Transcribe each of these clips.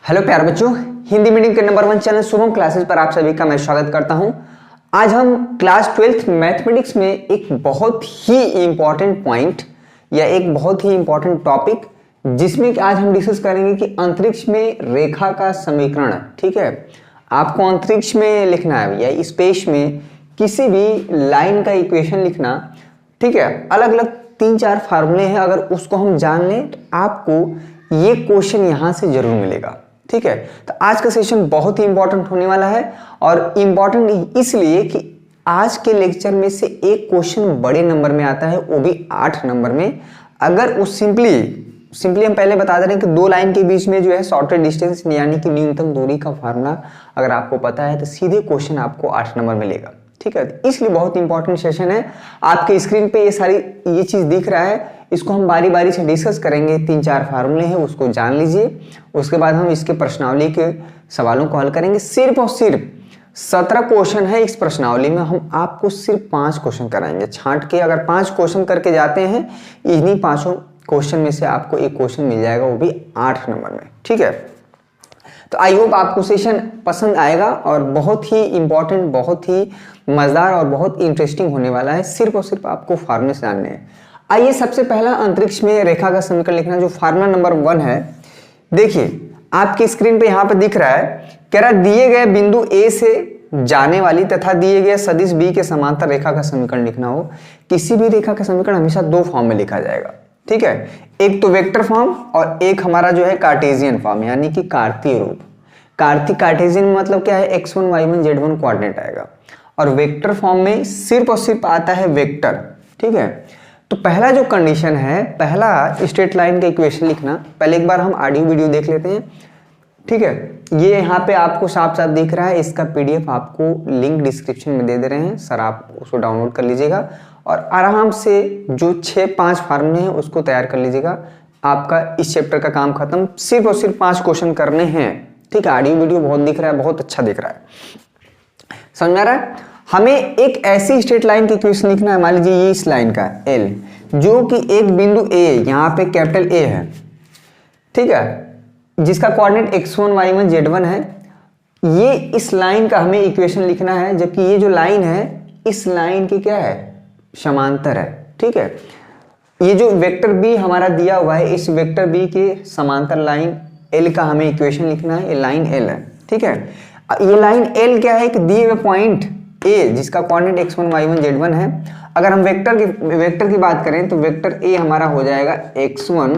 Hello प्यारे बच्चों, Hindi medium के नंबर 1 चैनल शुभम क्लासेस पर आप सभी का मैं स्वागत करता हूं। आज हम क्लास 12th मैथमेटिक्स में एक बहुत ही इंपॉर्टेंट पॉइंट या एक बहुत ही इंपॉर्टेंट टॉपिक जिसमें कि आज हम डिस्कस करेंगे कि अंतरिक्ष में रेखा का समीकरण। ठीक है, आपको अंतरिक्ष में लिखना है या स्पेस में किसी भी लाइन का इक्वेशन लिखना। ठीक है, अलग अलग 3-4 फार्मूले हैं, अगर उसको हम जान लें तो आपको ये क्वेश्चन यहां से जरूर मिलेगा। ठीक है, तो आज का सेशन बहुत ही इंपॉर्टेंट होने वाला है और इंपॉर्टेंट इसलिए कि आज के लेक्चर में से एक क्वेश्चन बड़े नंबर में आता है, वो भी 8 नंबर में। अगर उस सिंपली हम पहले बता दे रहे हैं कि दो लाइन के बीच में जो है शॉर्टेस्ट डिस्टेंस यानी कि न्यूनतम दूरी का फार्मूला अगर आपको पता है तो सीधे क्वेश्चन आपको 8 नंबर मिलेगा। ठीक है, इसलिए बहुत इंपॉर्टेंट सेशन है। आपके स्क्रीन पे ये चीज दिख रहा है, इसको हम बारी बारी से डिस्कस करेंगे। 3-4 फार्मूले हैं, उसको जान लीजिए। उसके बाद हम इसके प्रश्नावली के सवालों को हल करेंगे। सिर्फ और सिर्फ 17 क्वेश्चन है इस प्रश्नावली में, हम आपको सिर्फ 5 क्वेश्चन कराएंगे छांट के। अगर 5 क्वेश्चन करके जाते हैं, इन्हीं 5 क्वेश्चन में से आपको एक क्वेश्चन मिल जाएगा, वो भी 8 नंबर में। ठीक है, तो आई होप आपको सेशन पसंद आएगा और बहुत ही इंपॉर्टेंट, बहुत ही मजेदार और बहुत इंटरेस्टिंग होने वाला है। सिर्फ और सिर्फ आपको फार्मूले जानने हैं। आइए, सबसे पहला अंतरिक्ष में रेखा का समीकरण लिखना, जो फार्मूला नंबर 1 है। देखिए आपकी स्क्रीन पे यहाँ पे दिख रहा है, कह रहा दिए गए बिंदु ए से जाने वाली तथा दिए गए सदिश बी के समांतर रेखा का समीकरण लिखना हो। किसी भी रेखा का समीकरण हमेशा 2 फॉर्म में लिखा जाएगा। ठीक है, एक तो वेक्टर फॉर्म और एक हमारा जो है कार्टेशियन फॉर्म यानी कि कार्तीय रूप। कार्टेशियन में मतलब क्या है, x1 y1 z1 कोऑर्डिनेट आएगा और वेक्टर फॉर्म में सिर्फ और सिर्फ आता है वेक्टर। ठीक है, तो पहला जो कंडीशन है, पहला स्ट्रेट लाइन का इक्वेशन लिखना। पहले एक बार हम ऑडियो वीडियो देख लेते हैं। ठीक है, ये यहाँ पे आपको साफ साफ दिख रहा है, इसका पीडीएफ आपको लिंक डिस्क्रिप्शन में दे दे रहे हैं सर, आप उसको डाउनलोड कर लीजिएगा और आराम से जो 6-5 फार्मूले हैं उसको तैयार कर लीजिएगा। आपका इस चैप्टर का काम खत्म। सिर्फ और सिर्फ 5 क्वेश्चन करने हैं। ठीक है, ऑडियो वीडियो बहुत दिख रहा है, बहुत अच्छा दिख रहा है, समझ में आ रहा है। हमें एक ऐसी स्ट्रेट लाइन की इक्वेशन लिखना है, मान लीजिए ये इस लाइन का L, जो कि एक बिंदु A, यहाँ पे कैपिटल A है। ठीक है, जिसका कोऑर्डिनेट x1 y1 z1 है। ये इस लाइन का हमें इक्वेशन लिखना है, जबकि ये जो लाइन है इस लाइन की क्या है, समांतर है। ठीक है, ये जो वेक्टर B हमारा दिया हुआ है, इस वेक्टर B के समांतर लाइन L का हमें इक्वेशन लिखना है। ये लाइन L है। ठीक है, ये लाइन L क्या है, एक दिए हुए पॉइंट A जिसका कोऑर्डिनेट x1 y1 z1 है। अगर हम वेक्टर की बात करें तो वेक्टर A हमारा हो जाएगा x1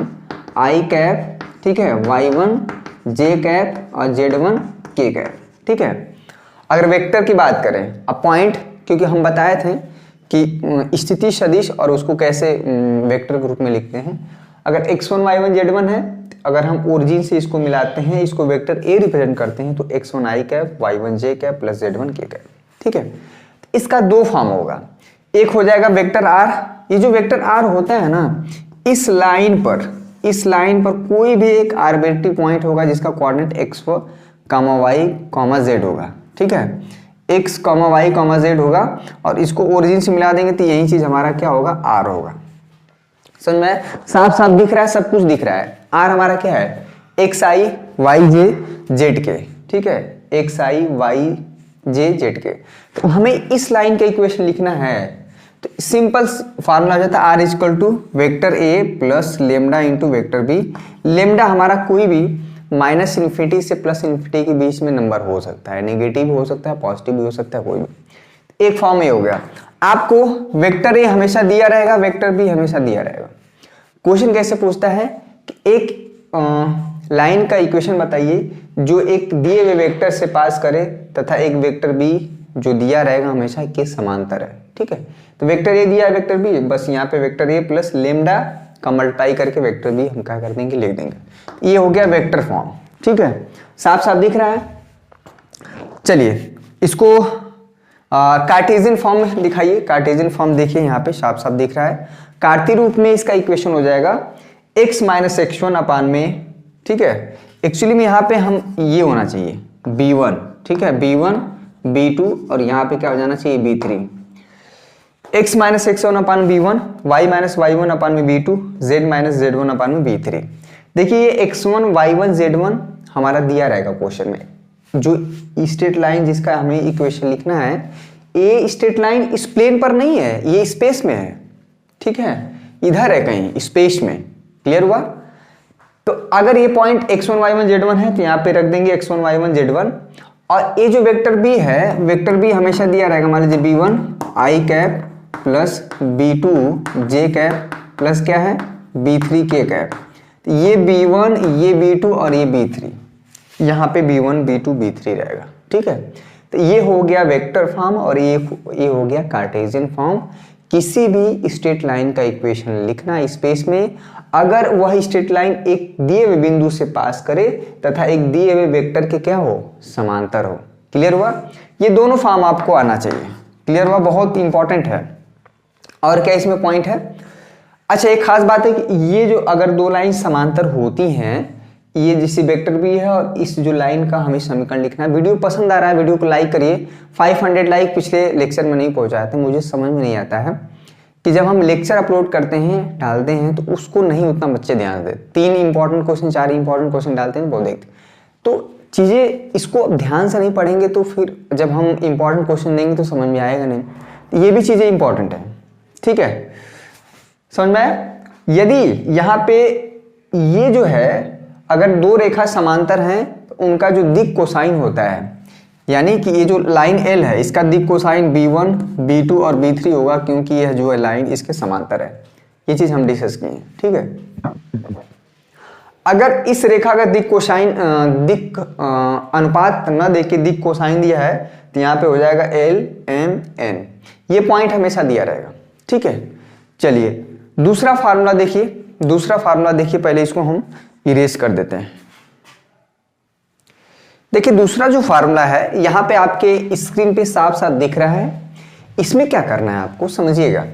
i कैप, ठीक है, y1 j कैप और z1 k कैप। ठीक है, अगर वेक्टर की बात करें, अब पॉइंट क्योंकि हम बताए थे कि स्थिति सदिश और उसको कैसे वेक्टर के रूप में लिखते हैं। अगर x1 y1 z1 है, अगर हम ओरिजिन से इसको मिलाते हैं, इसको वेक्टर A रिप्रेजेंट करते हैं, तो x1 i cap y1 j cap plus z1 k cap. ठीक है, तो इसका 2 फॉर्म होगा। एक हो जाएगा वेक्टर R। ये जो वेक्टर R होता है ना, इस लाइन पर कोई भी एक आर्बिट्रेरी पॉइंट होगा जिसका कोऑर्डिनेट x, y, z होगा। ठीक है, x, y, z होगा और इसको ओरिजिन से मिला देंगे तो यही चीज हमारा क्या होगा, R होगा। समझ में साफ साफ दिख रहा है, सब कुछ दिख रहा है। R हमारा क्या है, xi yj zk। ठीक है, xi yj zk। तो हमें इस लाइन का इक्वेशन लिखना है, तो सिंपल फार्मूला जाता है R equal to vector A plus lambda into vector B। Lambda हमारा कोई भी -∞ से +∞ के बीच में नंबर हो सकता है, नेगेटिव हो सकता है, पॉजिटिव भी हो सकता है, कोई भी। एक फॉर्म ये हो गया। आपको वेक्टर A हमेशा दिया रहेगा, वेक्टर B हमेशा दिया रहेगा। क्वेश्चन कैसे पूछता है कि एक लाइन का इक्वेशन बताइए जो एक दिए हुए वेक्टर से पास करे तथा एक वेक्टर B जो दिया रहेगा हमेशा के समांतर है। ठीक है, तो वेक्टर A दिया है, वेक्टर B, बस यहाँ पे वेक्टर A प्लस लेमडा का मल्टीप्लाई करके वेक्टर B हम क्या कर देंगे, लिख देंगे। ये हो गया वेक्टर फॉर्म। ठीक है, साफ साफ दिख रहा है। चलिए इसको कार्टेशियन फॉर्म में दिखाइए। कार्टेशियन फॉर्म देखिए, यहाँ पे साफ साफ दिख रहा है। कार्तीय रूप में इसका इक्वेशन हो जाएगा x माइनस x1 अपान में। ठीक है, एक्चुअली में यहाँ पे हम ये होना चाहिए b1। ठीक है, b1 b2 और यहाँ पे क्या हो जाना चाहिए, b3। x माइनस x1 अपान b1, y माइनस y1 अपान में b2, z माइनस z1 अपान में b3। देखिए ये x1 y1 z1 हमारा दिया रहेगा क्वेश्चन में, जो स्ट्रेट लाइन जिसका हमें इक्वेशन लिखना है, ये स्ट्रेट लाइन इस प्लेन पर नहीं है, ये स्पेस में है, ठीक है, इधर है कहीं स्पेस में। क्लियर हुआ? तो अगर ये पॉइंट x1 y1 z1 है तो यहाँ पे रख देंगे x1 y1 z1, और ये जो वेक्टर b है, वेक्टर b हमेशा दिया रहेगा, मान लीजिए b1 i cap plus b2 j cap plus क्या है b3 k कैप। ये b1, ये b2 और ये b3, यहाँ पे b1 b2 b3 रहेगा, ठीक है। तो ये हो गया वेक्टर फॉर्म और ये हो गया कार्टेशियन फॉर्म। किसी भी स्ट्रेट लाइन का इक्वेशन लिखना स्पेस में, अगर वह स्ट्रेट लाइन एक दिए हुए बिंदु से पास करे तथा एक दिए हुए वेक्टर के क्या हो, समांतर हो। क्लियर हुआ? ये दोनों फॉर्म आपको आना चाहिए। क्लियर हुआ? बहुत इंपॉर्टेंट है। और क्या इसमें पॉइंट है? अच्छा, एक खास बात है कि ये जो अगर दो लाइन समांतर होती हैं, ये जैसे वेक्टर भी है और इस जो लाइन का हमें समीकरण लिखना है। वीडियो पसंद आ रहा है, वीडियो को लाइक करिए। 500 लाइक पिछले लेक्चर में नहीं पहुंचाए थे, मुझे समझ में नहीं आता है कि जब हम लेक्चर अपलोड करते हैं, डालते हैं, तो उसको नहीं उतना बच्चे ध्यान देते। 3 इंपॉर्टेंट क्वेश्चन, 4 इंपॉर्टेंट क्वेश्चन डालते हैं, वो देखते। तो चीज़ें इसको अब ध्यान से नहीं पढ़ेंगे तो फिर जब हम इंपॉर्टेंट क्वेश्चन देंगे तो समझ में आएगा नहीं। तो ये भी चीज़ें इंपॉर्टेंट है, ठीक है, समझ में आया? यदि यहाँ पे ये जो है, अगर दो रेखा समांतर हैं तो उनका जो दिक् कोसाइन होता है, यानी कि ये जो लाइन L है इसका दिक् कोसाइन B1, B2 और B3 होगा, क्योंकि यह जो है लाइन इसके समांतर है। ये चीज हम डिस्कस किए, ठीक है। अगर इस रेखा का दिक् कोसाइन दिक् अनुपात न देके दिक् कोसाइन दिया है तो यहाँ पे हो जाएगा L M N। ये पॉइंट हमेशा दिया रहेगा, ठीक है। चलिए दूसरा फार्मूला देखिए, दूसरा फार्मूला देखिए, पहले इसको हम इरेज कर देते हैं। देखिए दूसरा जो फार्मूला है यहाँ पे आपके स्क्रीन पे साफ साफ दिख रहा है। इसमें क्या करना है आपको समझिएगा।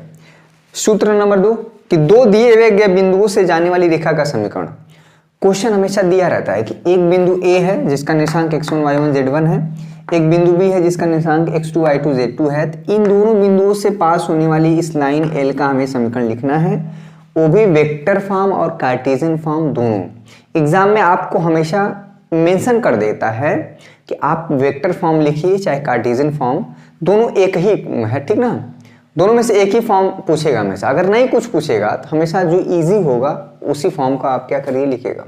सूत्र नंबर 2 कि दो दिए हुए गए बिंदुओं से जाने वाली रेखा का समीकरण। क्वेश्चन हमेशा दिया रहता है कि एक बिंदु A है जिसका निर्देशांक x1 y1 z1 है, एक बिंदु B है जिसका निर्देशांक x2 y2 z2 है। तो इन दोनों बिंदुओं से पास होने वाली इस लाइन L का हमें समीकरण लिखना है, वो भी वेक्टर फॉर्म और कार्टेशियन फॉर्म दोनों। एग्जाम में आपको हमेशा मेंशन कर देता है कि आप वेक्टर फॉर्म लिखिए चाहे कार्टेशियन फॉर्म, दोनों एक ही है, ठीक ना। दोनों में से एक ही फॉर्म पूछेगा हमेशा। अगर नहीं कुछ पूछेगा तो हमेशा जो इजी होगा उसी फॉर्म का आप क्या करिए, लिखेगा,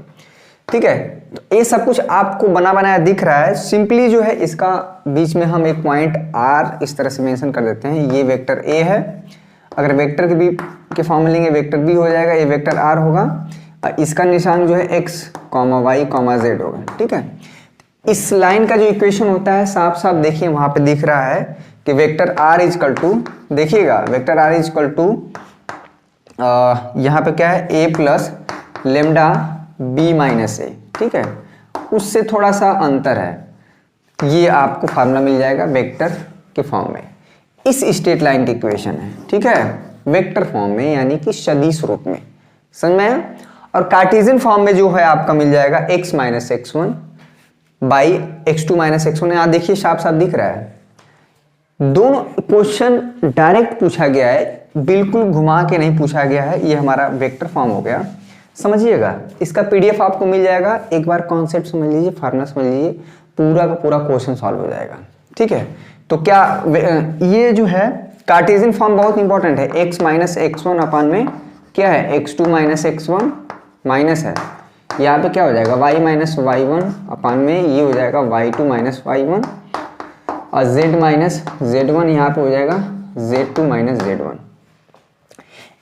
ठीक है। तो ये सब कुछ आपको बना बनाया दिख रहा है। सिंपली जो है इसका बीच में हम एक पॉइंट R इस तरह से मेंशन कर देते हैं। ये वेक्टर A है, अगर वेक्टर के B के फॉर्म में लेंगे वेक्टर B हो जाएगा, ये वेक्टर R होगा और इसका निशान जो है x, y, z होगा, ठीक है। इस लाइन का जो इक्वेशन होता है साफ साफ देखिए वहां पे दिख रहा है कि वेक्टर R इजकल टू, देखिएगा वेक्टर R इजकल टू यहाँ पे क्या है a plus lambda b minus a, ठीक है। उससे थोड़ा सा अंतर है, ये आपको फार्मूला मिल जाएगा वेक्टर के फॉर्म में। इस स्ट्रेट लाइन की इक्वेशन है, ठीक है, वेक्टर फॉर्म में यानी कि सदिश रूप में, समझ में आया। और कार्टेशियन फॉर्म में जो है आपका मिल जाएगा x minus x1 by x2 minus x1। यहाँ देखिए साफ साफ दिख रहा है। दोनों क्वेश्चन डायरेक्ट पूछा गया है, बिल्कुल घुमा के नहीं पूछा गया है। ये हमारा वेक्टर फॉर्म हो गया, समझिएगा। इसका PDF आपको मिल जाएगा, एक बार कॉन्सेप्ट समझ लीजिए, फार्मूला समझ लीजिए, पूरा का पूरा क्वेश्चन सॉल्व हो जाएगा, ठीक है। तो क्या ये जो है कार्टेशियन फॉर्म बहुत इंपॉर्टेंट है। x माइनस x1 अपान में क्या है x2 माइनस x1 माइनस है, यहाँ पे क्या हो जाएगा y माइनस y1 अपान में ये हो जाएगा y2 माइनस y1 और z माइनस z1 यहाँ पे हो जाएगा z2 माइनस z1।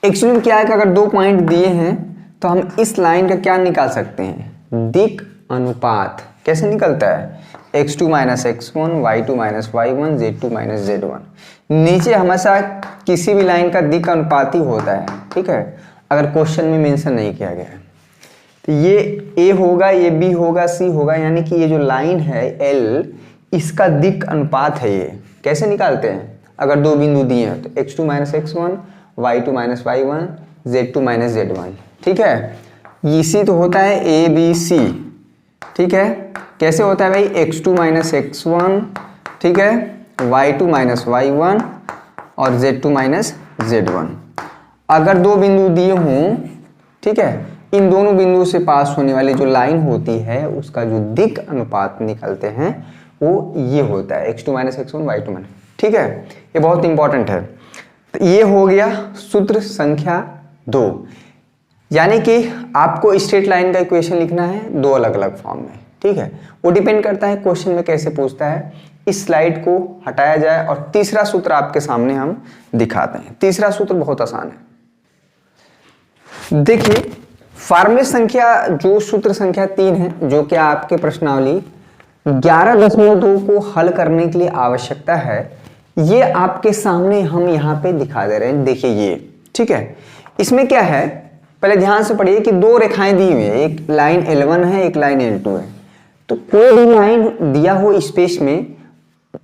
एक्चुअली क्या है कि अगर दो पॉइंट दिए हैं तो हम इस लाइन का क्या निकाल सकते हैं, दिक् अनुपात। कैसे निकलता है, x2 minus x1, y2 minus y1, z2 minus z1। नीचे हमेशा किसी भी लाइन का दिक् अनुपात ही होता है, ठीक है, अगर क्वेश्चन में मेंशन नहीं किया गया है। तो ये A होगा, ये B होगा, C होगा, यानी कि ये जो लाइन है L, इसका दिक् अनुपात है। ये कैसे निकालते हैं, अगर दो बिंदु दिए हैं तो x2 minus x1, y2 minus y1, z2 minus z1, ठीक है। इसी तो होता है ABC, ठीक है। कैसे होता है भाई, x2 माइनस x1, ठीक है, y2 माइनस y1 और z2 माइनस z1। अगर दो बिंदु दिए हों, ठीक है, इन दोनों बिंदुओं से पास होने वाली जो लाइन होती है उसका जो दिक् अनुपात निकलते हैं वो ये होता है x2 - x1 y2 - ठीक है, ये बहुत इंपॉर्टेंट है। तो ये हो गया सूत्र संख्या 2, यानी कि आपको स्ट्रेट लाइन का इक्वेशन लिखना है दो अलग अलग फॉर्म में, ठीक है। वो डिपेंड करता है क्वेश्चन में कैसे पूछता है। इस स्लाइड को हटाया जाए और तीसरा सूत्र आपके सामने हम दिखाते हैं। तीसरा सूत्र बहुत आसान है। देखिए फार्मूले संख्या जो सूत्र संख्या 3 है, जो कि आपके प्रश्नावली 11.2 को हल करने के लिए आवश्यकता है, ये आपके सामने हम यहाँ पे दिखा दे रहे हैं। देखिए ये, ठीक है। इसमें क्या है, पहले ध्यान से पढ़िए कि दो रेखाएं दी हुई है, एक लाइन L1 है, एक लाइन L2 है। तो कोई भी लाइन दिया हो स्पेस में,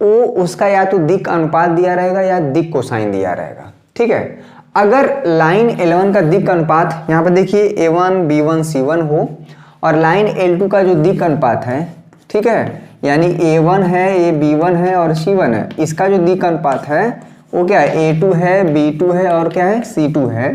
वो उसका या तो दिक् अनुपात दिया रहेगा या दिक् कोसाइन दिया रहेगा, ठीक है। अगर लाइन L1 का दिक् अनुपात यहाँ पे देखिए A1 B1 C1 हो और लाइन L2 का जो दिक् अनुपात है, ठीक है, यानी A1 है, ये B1 है और C1 है, इसका जो दिक् अनुपात है वो क्या है, A2 है, B2 है और क्या है, C2 है।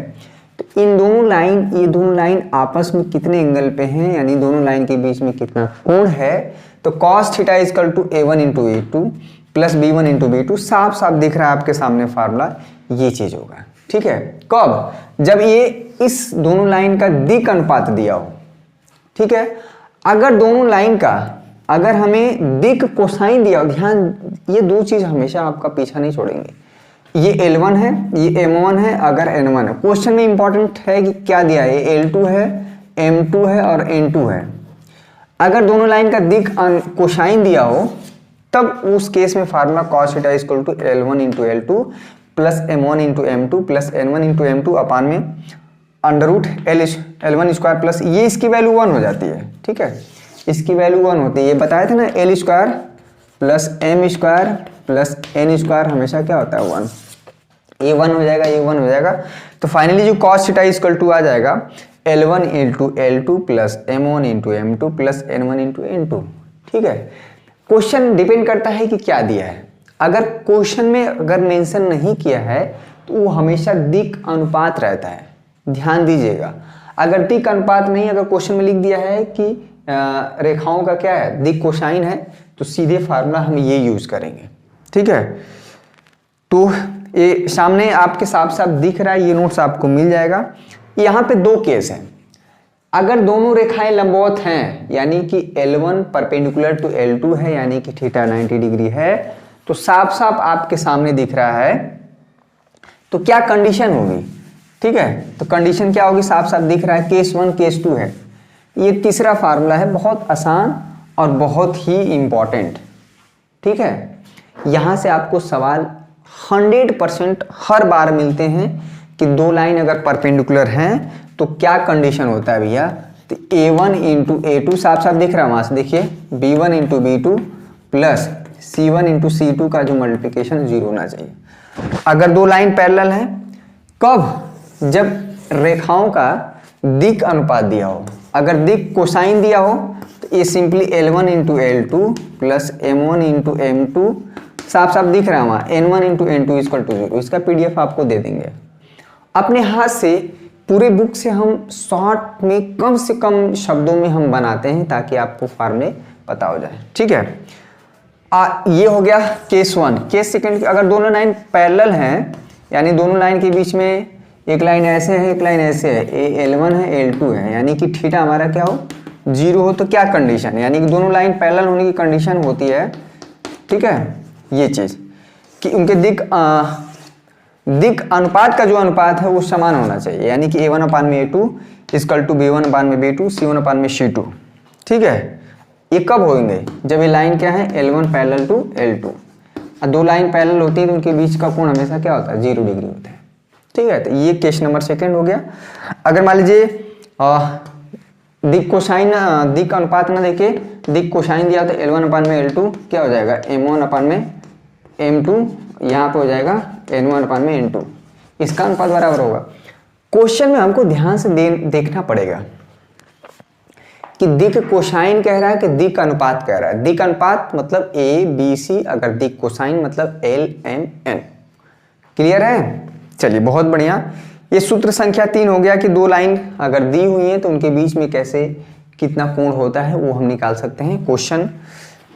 तो इन दोनों लाइन, ये दोनों लाइन आपस में कितने एंगल पे हैं, यानी दोनों लाइन के बीच में कितना कोण है, तो cos θ = A1 × A2 plus B1 × B2। साफ साफ दिख रहा है आपके सामने फार्मूला, ये चीज होगा, ठीक है। कब, जब ये इस दोनों लाइन का दिक् अनुपात दिया हो, ठीक है। अगर दोनों लाइन का, अगर हमें दिक् कोसाइन दिया हो, ध्यान, ये दो चीज हमेशा आपका पीछा नहीं छोड़ेंगे। ये L1 है, ये M1 है, अगर N1 है। क्वेश्चन में इंपॉर्टेंट है कि क्या दिया है, ये L2 है, M2 है और N2 है। अगर दोनों लाइन का दिक् कोसाइन दिया हो, तब उस केस में formula cos θ = L1 × L2 plus M1 × M2 plus N1 × M2 अपान में √L1² प्लस ये इसकी वैल्यू 1 हो जाती है, ठीक है। इसकी वैल्यू 1 होती है, ये बताया था ना, L² plus M² plus N² हमेशा क्या होता है, 1। ये 1 हो जाएगा, ये 1 हो जाएगा। तो फाइनली जो cos θ = आ जाएगा L1 × L2 plus M1 × M2 plus N1 × N2, ठीक है। क्वेश्चन डिपेंड करता है कि क्या दिया है। अगर क्वेश्चन में अगर मेंशन नहीं किया है तो वो हमेशा दिक् अनुपात रहता है, ध्यान दीजिएगा। अगर दिक् अनुपात नहीं, अगर क्वेश्चन में लिख दिया है कि रेखाओं का क्या है, दिक् कोसाइन है, तो सीधे फार्मूला हम ये यूज करेंगे, ठीक है। तो ये सामने आपके साफ साफ दिख रहा है, ये नोट्स आपको मिल जाएगा। यहाँ पे दो केस हैं। अगर दोनों रेखाएं लंबवत हैं, यानी कि L1 परपेंडिकुलर टू L2 है, यानी कि θ 90 डिग्री है, तो साफ साफ आपके सामने दिख रहा है। तो क्या कंडीशन होगी, ठीक है। तो कंडीशन क्या होगी, साफ साफ दिख रहा है, केस 1 केस 2 है। ये तीसरा फार्मूला है, बहुत आसान और बहुत ही इंपॉर्टेंट, ठीक है। यहां से आपको सवाल 100% हर बार मिलते हैं कि दो लाइन अगर परपेंडिकुलर हैं तो क्या कंडीशन होता है भैया। तो A1 × A2 साफ साफ दिख रहा है, वहां से देखिए B1 × B2 plus C1 × C2 का जो मल्टीप्लिकेशन 0 होना चाहिए। अगर दो लाइन पैरेलल है, कब, जब रेखाओं का दिक् अनुपात दिया हो। अगर दिक् कोसाइन दिया हो तो ये simply L1 × L2 plus M1 × M2, साफ साफ दिख रहा है वहाँ, N1 × N2 = 0। इसका PDF आपको दे देंगे। अपने हाथ से पूरे बुक से हम शॉर्ट में कम से कम शब्दों में हम बनाते हैं ताकि आपको फार्मूले पता हो जाए, ठीक है। ये हो गया केस 1। केस सेकंड, अगर दोनों लाइन पैरेलल हैं, यानी दोनों लाइन के बीच में एक लाइन ऐसे है, एक लाइन ऐसे है, L1 है, L2 है, यानी कि θ हमारा क्या हो, 0 हो, तो क्या कंडीशन, यानी कि दोनों लाइन पैरेलल होने की कंडीशन होती है, ठीक है, ये चीज कि उनके दिक् अनुपात का जो अनुपात है वो समान होना चाहिए, यानी कि A1/A2 = B1/B2 C1/C2, ठीक है। ये कब होंगे, जब ये लाइन क्या है, L1 पैरेलल टू L2। और दो लाइन पैरेलल होती है तो उनके बीच का कोण हमेशा क्या होता है, 0 डिग्री होता है, ठीक है। तो ये केस नंबर सेकंड हो गया। अगर मान लीजिए दिक् कोसाइन, दिक् अनुपात ना देखे, दिक् कोसाइन दिया तो L1/L2 क्या हो जाएगा, M1/M2, यहाँ पे हो जाएगा N1/N2। इसका अनुपात बराबर होगा। क्वेश्चन में हमको ध्यान से देखना पड़ेगा कि दिक् कोसाइन कह रहा है कि दिक् अनुपात कह रहा है। दिक् अनुपात मतलब ABC, अगर दिक् कोसाइन मतलब LMN। क्लियर है, चलिए बहुत बढ़िया। ये सूत्र संख्या 3 हो गया कि दो लाइन अगर दी हुई है तो उनके बीच में कैसे कितना कोण होता है वो हम निकाल सकते हैं। क्वेश्चन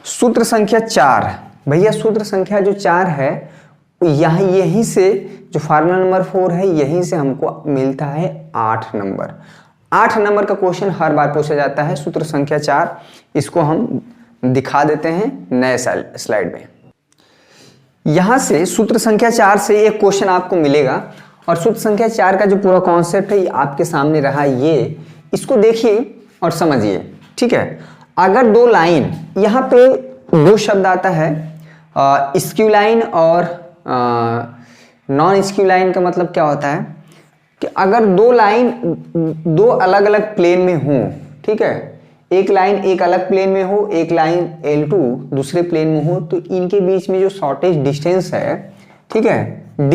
सूत्र संख्या 4, भैया सूत्र संख्या जो 4 है यहीं से जो फार्मूला नंबर 4 है यहीं से हमको मिलता है 8 नंबर। 8 नंबर का क्वेश्चन हर बार पूछा जाता है। सूत्र संख्या 4 इसको हम दिखा देते हैं नए स्लाइड में। यहां से सूत्र संख्या 4 से एक क्वेश्चन आपको मिलेगा और सूत्र संख्या 4 का जो पूरा कॉन्सेप्ट है ये आपके सामने रहा, ये इसको देखिए और समझिए, ठीक है। अगर दो लाइन, यहाँ पे दो शब्द आता है स्क्यू लाइन और नॉन स्क्यू लाइन का मतलब क्या होता है कि अगर दो लाइन दो अलग अलग प्लेन में हो, ठीक है, एक लाइन एक अलग प्लेन में हो, एक लाइन L2 दूसरे प्लेन में हो, तो इनके बीच में जो शॉर्टेज डिस्टेंस है, ठीक है, D,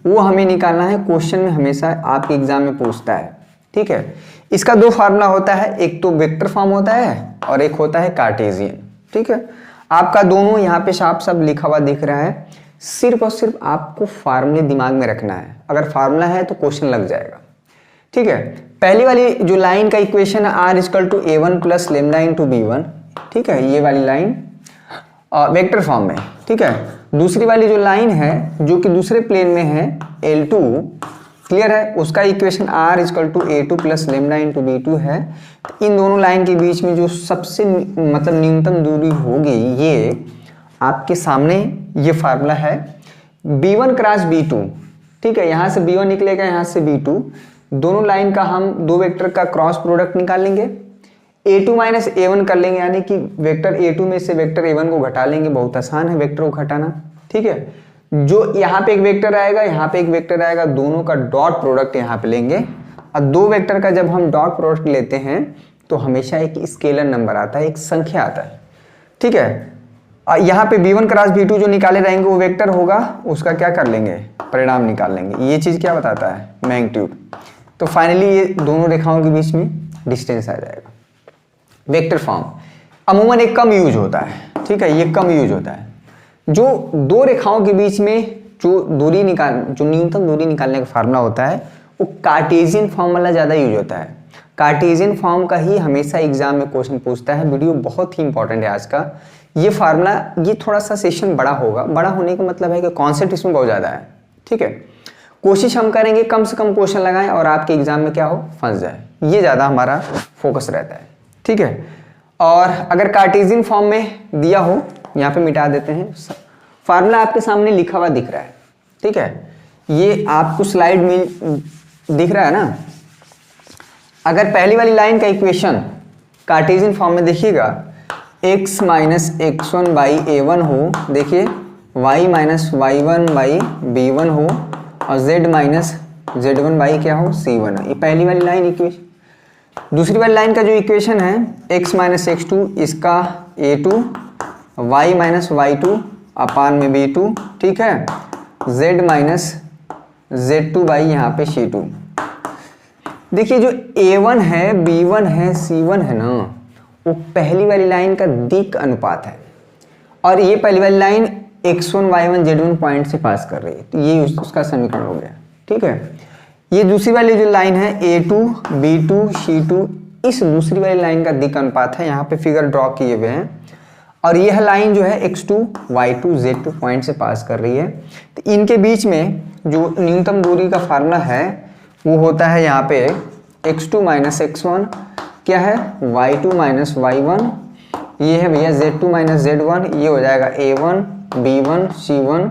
वो हमें निकालना है। क्वेश्चन में हमेशा आपके एग्जाम में पूछता है, ठीक है। इसका दो फार्मूला होता है, एक तो वेक्टर फॉर्म होता है और एक होता है कार्टेशियन, ठीक है। आपका दोनों यहाँ पे साफ सब लिखा हुआ दिख रहा है, सिर्फ और सिर्फ आपको फार्मूले दिमाग में रखना है। अगर फार्मूला है तो क्वेश्चन लग जाएगा, ठीक है। पहली वाली जो लाइन का इक्वेशन है R=A1 + λ × B1, ठीक है, ये वाली लाइन वेक्टर फॉर्म में, ठीक है। दूसरी वाली जो लाइन है जो कि दूसरे प्लेन में है L2, क्लियर है, उसका इक्वेशन R=A2 + λ × B2 है। इन दोनों लाइन के बीच में जो सबसे मतलब न्यूनतम दूरी होगी ये आपके सामने ये फार्मूला है B1 × B2, ठीक है। यहाँ से B1 निकलेगा, यहाँ से B2, दोनों लाइन का हम दो वेक्टर का क्रॉस प्रोडक्ट निकाल लेंगे, A2 - A1 कर लेंगे, यानी कि वेक्टर A2 में से वेक्टर A1 को घटा लेंगे। बहुत आसान है वेक्टर को घटाना, ठीक है। जो यहाँ पे एक वेक्टर आएगा, यहाँ पे एक वेक्टर आएगा, दोनों का डॉट प्रोडक्ट यहाँ पे लेंगे। और दो वेक्टर का जब हम डॉट प्रोडक्ट लेते हैं तो हमेशा एक स्केलर नंबर आता है, एक संख्या आता है, ठीक है। यहाँ पे B1 × B2 जो निकाले रहेंगे वो वेक्टर होगा, उसका क्या कर लेंगे, परिणाम निकाल लेंगे। ये चीज़ क्या बताता है, मैग्नीट्यूड। तो फाइनली ये दोनों रेखाओं के बीच में डिस्टेंस आ जाएगा। वेक्टर फॉर्म अमूमन एक कम यूज होता है, ठीक है, ये कम यूज होता है। जो दो रेखाओं के बीच में जो न्यूनतम दूरी निकालने का फार्मूला होता है वो कार्टेशियन फॉर्म वाला ज़्यादा यूज होता है। कार्टेशियन फॉर्म का ही हमेशा एग्जाम में क्वेश्चन पूछता है। वीडियो बहुत ही इंपॉर्टेंट है आज का। ये फार्मूला, ये थोड़ा सा सेशन बड़ा होगा, बड़ा होने का मतलब है कि कॉन्सेप्ट इसमें बहुत ज़्यादा है, ठीक है। कोशिश हम करेंगे कम से कम क्वेश्चन लगाएं और आपके एग्जाम में क्या हो, फंस जाए, ये ज़्यादा हमारा फोकस रहता है, ठीक है। और अगर कार्टेशियन फॉर्म में दिया हो, यहाँ पे मिटा देते हैं, फार्मूला आपके सामने लिखा हुआ दिख रहा है, ठीक है, ये आपको स्लाइड में दिख रहा है ना। अगर पहली वाली लाइन का इक्वेशन कार्टेशियन फॉर्म में देखिएगा, x - x1/a1 हो, देखिए y - y1/b1 हो और z - z1 क्या हो, c1 है। ये पहली वाली लाइन इक्वेशन। दूसरी वाली लाइन का जो इक्वेशन है x - x2, इसका a2, y - y2 अपान में b2, ठीक है, z - z2 यहाँ पे c2। देखिए जो a1 है, b1 है, c1 है ना, वो पहली वाली लाइन का दिक् अनुपात है और ये पहली वाली line x1 y1 z1 point से पास कर रही है, तो ये उसका समीकरण हो गया, ठीक है। ये दूसरी वाली जो लाइन है a2 b2 c2, इस दूसरी वाली लाइन का दिक् अनुपात है, यहाँ पे फिगर ड्रॉ किए हुए हैं। और यह लाइन जो है x2 y2 z2 पॉइंट से पास कर रही है। तो इनके बीच में जो न्यूनतम दूरी का फार्मूला है वो होता है यहाँ पे x2 - x1 क्या है, y2 - y1, ये है भैया z2 - z1, ये हो जाएगा a1 b1 c1,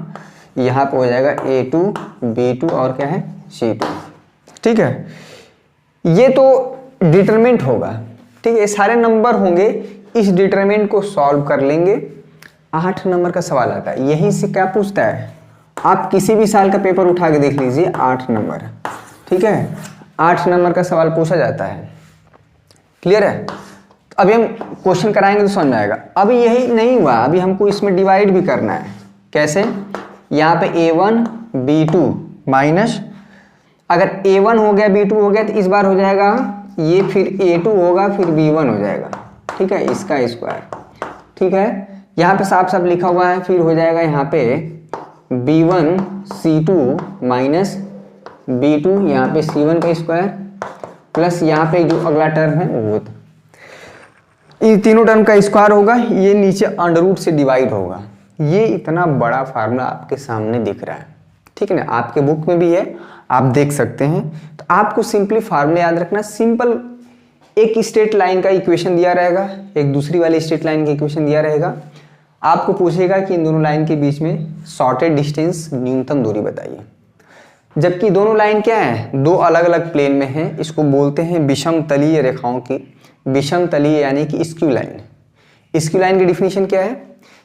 यहाँ पे हो जाएगा a2 b2 और क्या है c2, ठीक है। ये तो डिटरमिनेंट होगा, ठीक है, ये सारे नंबर होंगे। इस डिटरमिनेंट को सॉल्व कर लेंगे। 8 नंबर का सवाल आता है, यहीं से क्या पूछता है, आप किसी भी साल का पेपर उठा के देख लीजिए, 8 नंबर, ठीक है, 8 नंबर का सवाल पूछा जाता है, क्लियर है। अभी हम क्वेश्चन कराएंगे तो समझ में आएगा। अभी यही नहीं हुआ, अभी हमको इसमें डिवाइड भी करना है। कैसे, यहाँ पे a1 b2 माइनस, अगर a1 हो गया b2 हो गया तो इस बार हो जाएगा ये, फिर a2 होगा, फिर b1 हो जाएगा, ठीक है, इसका स्क्वायर, ठीक है। यहाँ पे साफ साफ लिखा हुआ है, फिर हो जाएगा यहाँ पे b1 c2 माइनस b2 यहाँ पे c1 का स्क्वायर प्लस यहाँ पे जो अगला टर्म है वो था, इन तीनों टर्म का स्क्वायर होगा, ये नीचे अंडर रूट से डिवाइड होगा। ये इतना बड़ा फार्मूला आपके सामने दिख रहा है, ठीक है ना, आपके बुक में भी है, आप देख सकते हैं। तो आपको सिंपली फार्मूला याद रखना, सिंपल एक स्ट्रेट लाइन का इक्वेशन दिया रहेगा, एक दूसरी वाली स्ट्रेट लाइन का इक्वेशन दिया रहेगा, आपको पूछेगा कि इन दोनों लाइन के बीच में शॉर्टेड डिस्टेंस न्यूनतम दूरी बताइए। जबकि दोनों लाइन क्या है, दो अलग अलग प्लेन में है, इसको बोलते हैं विषम तलीय रेखाओं की, विषम तलीय यानी कि स्क्यू लाइन। स्क्यू लाइन की डिफिनीशन क्या है,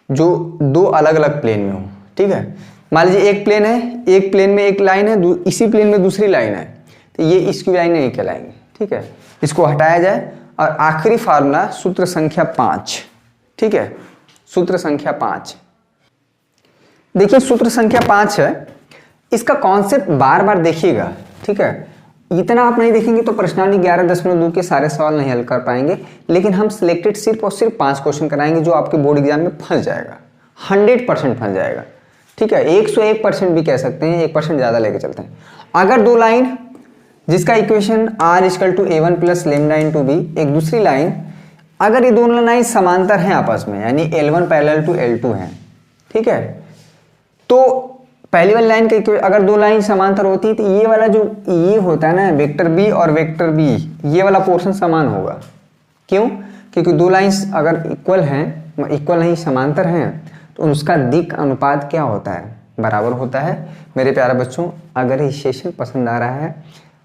जो दो अलग अलग प्लेन में हो, ठीक है। मान लीजिए एक प्लेन है, एक प्लेन में एक लाइन है, इसी प्लेन में दूसरी लाइन है, तो ये स्क्यू लाइन नहीं कहलाएंगे, ठीक है। इसको हटाया जाए और आखिरी फार्मूला सूत्र संख्या 5, ठीक है, सूत्र संख्या 5। देखिए सूत्र संख्या 5 है, इसका कॉन्सेप्ट बार बार देखिएगा, ठीक है। इतना आप नहीं देखेंगे तो प्रश्नावली 11.2 के सारे सवाल नहीं हल कर पाएंगे, लेकिन हम सिलेक्टेड सिर्फ और सिर्फ 5 क्वेश्चन कराएंगे जो आपके बोर्ड एग्जाम में फंस जाएगा, 100% फंस जाएगा, ठीक है। 101% भी कह सकते हैं, 1% ज़्यादा लेके चलते हैं। अगर दो लाइन जिसका इक्वेशन r = a1 + λ × b, एक दूसरी लाइन, अगर ये दोनों लाइन समांतर हैं आपस में, यानी L1 = L2 है, ठीक है, तो पहली वाली लाइन का अगर दो लाइन समांतर होती है तो ये वाला जो ये होता है ना वेक्टर b और वेक्टर b, ये वाला पोर्शन समान होगा। क्यों? क्योंकि दो लाइंस अगर इक्वल हैं, इक्वल नहीं समांतर हैं, तो उसका दिक् अनुपात क्या होता है, बराबर होता है। मेरे प्यारे बच्चों, अगर ये सेशन पसंद आ रहा है,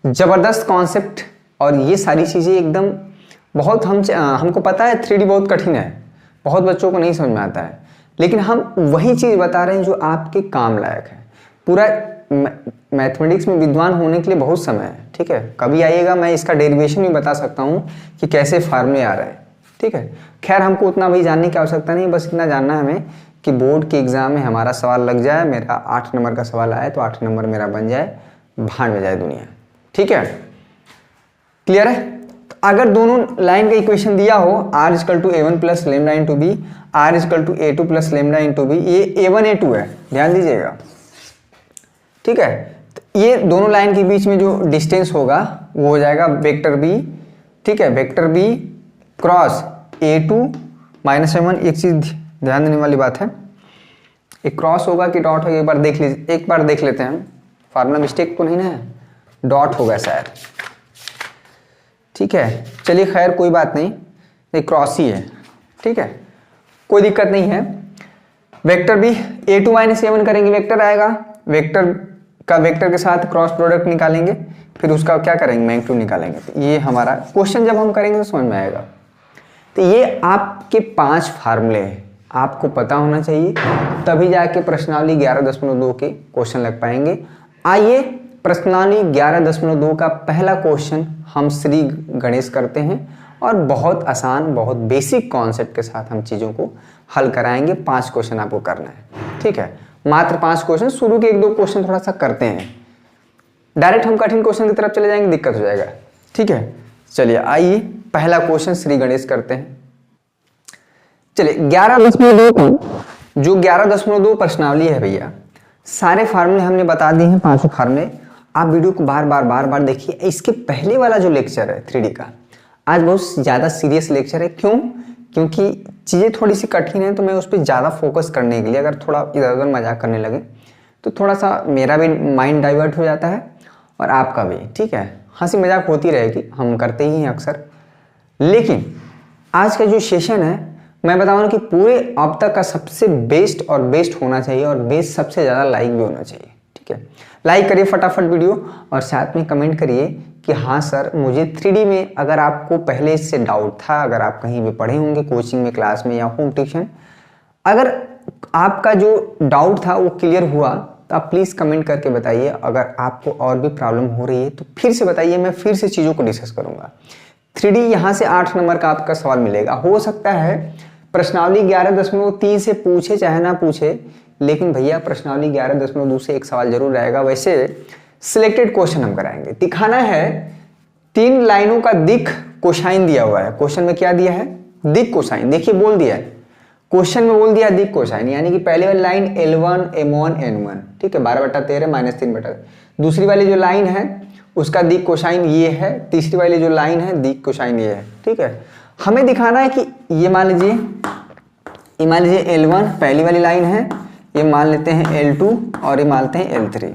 ज़बरदस्त कॉन्सेप्ट और ये सारी चीज़ें एकदम बहुत हमको पता है 3D बहुत कठिन है, बहुत बच्चों को नहीं समझ में आता है, लेकिन हम वही चीज़ बता रहे हैं जो आपके काम लायक है। पूरा मैथमेटिक्स में विद्वान होने के लिए बहुत समय है, ठीक है। कभी आइएगा, मैं इसका डेरिवेशन भी बता सकता हूँ कि कैसे फार्मूले आ रहे हैं, ठीक है। खैर हमको उतना भी जानने की आवश्यकता नहीं, बस इतना जानना है हमें कि बोर्ड के एग्जाम में हमारा सवाल लग जाए, मेरा 8 नंबर का सवाल आए तो 8 नंबर मेरा बन जाए, भाड़ में जाए दुनिया, ठीक है। क्लियर है? तो अगर दोनों लाइन का इक्वेशन दिया हो r = a1 + λ × b, r = a2 + λ × b, ये a1 a2 है, ध्यान दीजिएगा, ठीक है। तो ये दोनों लाइन के बीच में जो डिस्टेंस होगा वो हो जाएगा वेक्टर b, ठीक है, vector b cross a2 - a1। एक चीज ध्यान देने वाली बात है, एक क्रॉस होगा कि डॉट होगा, एक बार देख लीजिए, एक बार देख लेते हैं हम, फार्मूला मिस्टेक तो नहीं ना है, डॉट होगा शायद, ठीक है। चलिए खैर कोई बात नहीं, ये क्रॉस ही है, ठीक है, कोई दिक्कत नहीं है। वेक्टर भी a2 - a1 करेंगे, वेक्टर आएगा, वेक्टर का वेक्टर के साथ क्रॉस प्रोडक्ट निकालेंगे, फिर उसका क्या करेंगे, मैग्नीट्यूड निकालेंगे। तो ये हमारा क्वेश्चन जब हम करेंगे तो समझ में आएगा। तो ये आपके 5 फार्मूले हैं, आपको पता होना चाहिए, तभी जाके प्रश्नावली 11.2 के क्वेश्चन लग पाएंगे। आइए प्रश्नावली 11.2 का पहला क्वेश्चन हम श्री गणेश करते हैं और बहुत आसान, बहुत बेसिक कॉन्सेप्ट के साथ हम चीज़ों को हल कराएंगे। 5 क्वेश्चन आपको करना है, ठीक है, मात्र 5 क्वेश्चन। शुरू के 1-2 क्वेश्चन थोड़ा सा करते हैं, डायरेक्ट हम कठिन क्वेश्चन की तरफ चले जाएंगे, दिक्कत हो जाएगा, ठीक है। चलिए आइए पहला क्वेश्चन श्री गणेश करते हैं। चलिए 11.2 जो 11.2 प्रश्नावली है भैया, सारे फार्मूले हमने बता दिए हैं, 5 फार्मूले। आप वीडियो को बार बार देखिए। इसके पहले वाला जो लेक्चर है 3D का, आज बहुत ज़्यादा सीरियस लेक्चर है। क्यों? क्योंकि चीज़ें थोड़ी सी कठिन है, तो मैं उस पर ज़्यादा फोकस करने के लिए, अगर थोड़ा इधर उधर मजाक करने लगे तो थोड़ा सा मेरा भी माइंड डाइवर्ट हो जाता है और आपका भी, ठीक है। हंसी मजाक होती रहेगी, हम करते ही हैं अक्सर। लेकिन आज का जो सेशन है, मैं बताऊँ कि पूरे अब तक का सबसे बेस्ट और बेस्ट होना चाहिए, और बेस्ट सबसे ज़्यादा लाइक भी होना चाहिए, ठीक है। लाइक करिए फटाफट वीडियो, और साथ में कमेंट करिए कि हाँ सर, मुझे 3D में अगर आपको पहले इससे डाउट था, अगर आप कहीं भी पढ़े होंगे कोचिंग में, क्लास में या होम ट्यूशन, अगर आपका जो डाउट था वो क्लियर हुआ तो आप प्लीज़ कमेंट करके बताइए। अगर आपको और भी प्रॉब्लम हो रही है तो फिर से बताइए, मैं फिर से चीज़ों को डिस्कस करूँगा। 3D यहाँ से 8 नंबर का आपका सवाल मिलेगा। हो सकता है प्रश्नावली 11.3 से पूछे चाहे ना पूछे, लेकिन भैया प्रश्नावली 11.2 से एक सवाल जरूर रहेगा। वैसे सिलेक्टेड क्वेश्चन हम कराएंगे। दिखाना है 3 लाइनों का दिक् कोसाइन दिया हुआ है। क्वेश्चन में क्या दिया है? दिक् कोसाइन। देखिए बोल दिया है क्वेश्चन में बोल दिया दिक कोसाइन, यानी कि पहली वाली लाइन L1 M1 N1, ठीक है, 12/13 माइनस 3/, दूसरी वाली जो लाइन है उसका दिक कोसाइन ये है, तीसरी वाली जो लाइन है दिक कोसाइन ये है, ठीक है। हमें दिखाना है कि ये मान लीजिए L1 पहली वाली लाइन है, ये मान लेते हैं L2 और ये मानते हैं L3।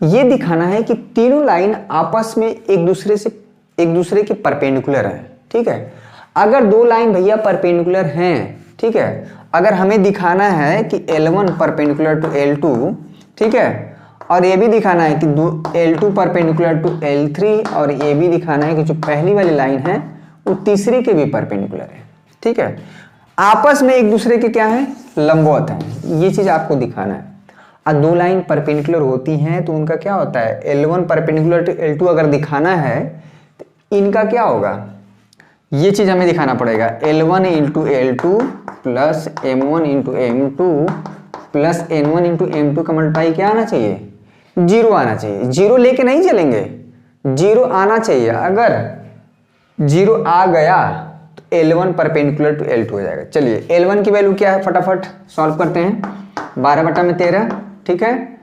ये दिखाना है कि तीनों लाइन आपस में एक दूसरे के परपेंडिकुलर है, ठीक है। अगर दो लाइन भैया परपेंडिकुलर हैं, ठीक है, अगर हमें दिखाना है कि L1 परपेंडिकुलर टू L2, ठीक है, और ये भी दिखाना है कि L2 परपेंडिकुलर टू L3, और ये भी दिखाना है कि जो पहली वाली लाइन है वो तीसरी के भी परपेंडिकुलर है, ठीक है, आपस में एक दूसरे के क्या है, लंबवत है, ये चीज आपको दिखाना है। अब दो लाइन परपेंडिकुलर होती हैं तो उनका क्या होता है, L1 परपेंडिकुलर टू L2 अगर दिखाना है तो इनका क्या होगा, ये चीज हमें दिखाना पड़ेगा, L1 into L2 plus M1 into M2 plus N1 into M2 का मल्टीप्लाई क्या आना चाहिए, 0 आना चाहिए। 0 लेके नहीं चलेंगे, 0 आना चाहिए। अगर 0 आ गया तो L1 परपेंडिकुलर टू L2 हो जाएगा। चलिए L1 की वैल्यू क्या है, फटाफट सॉल्व करते हैं। 12/13, ठीक है,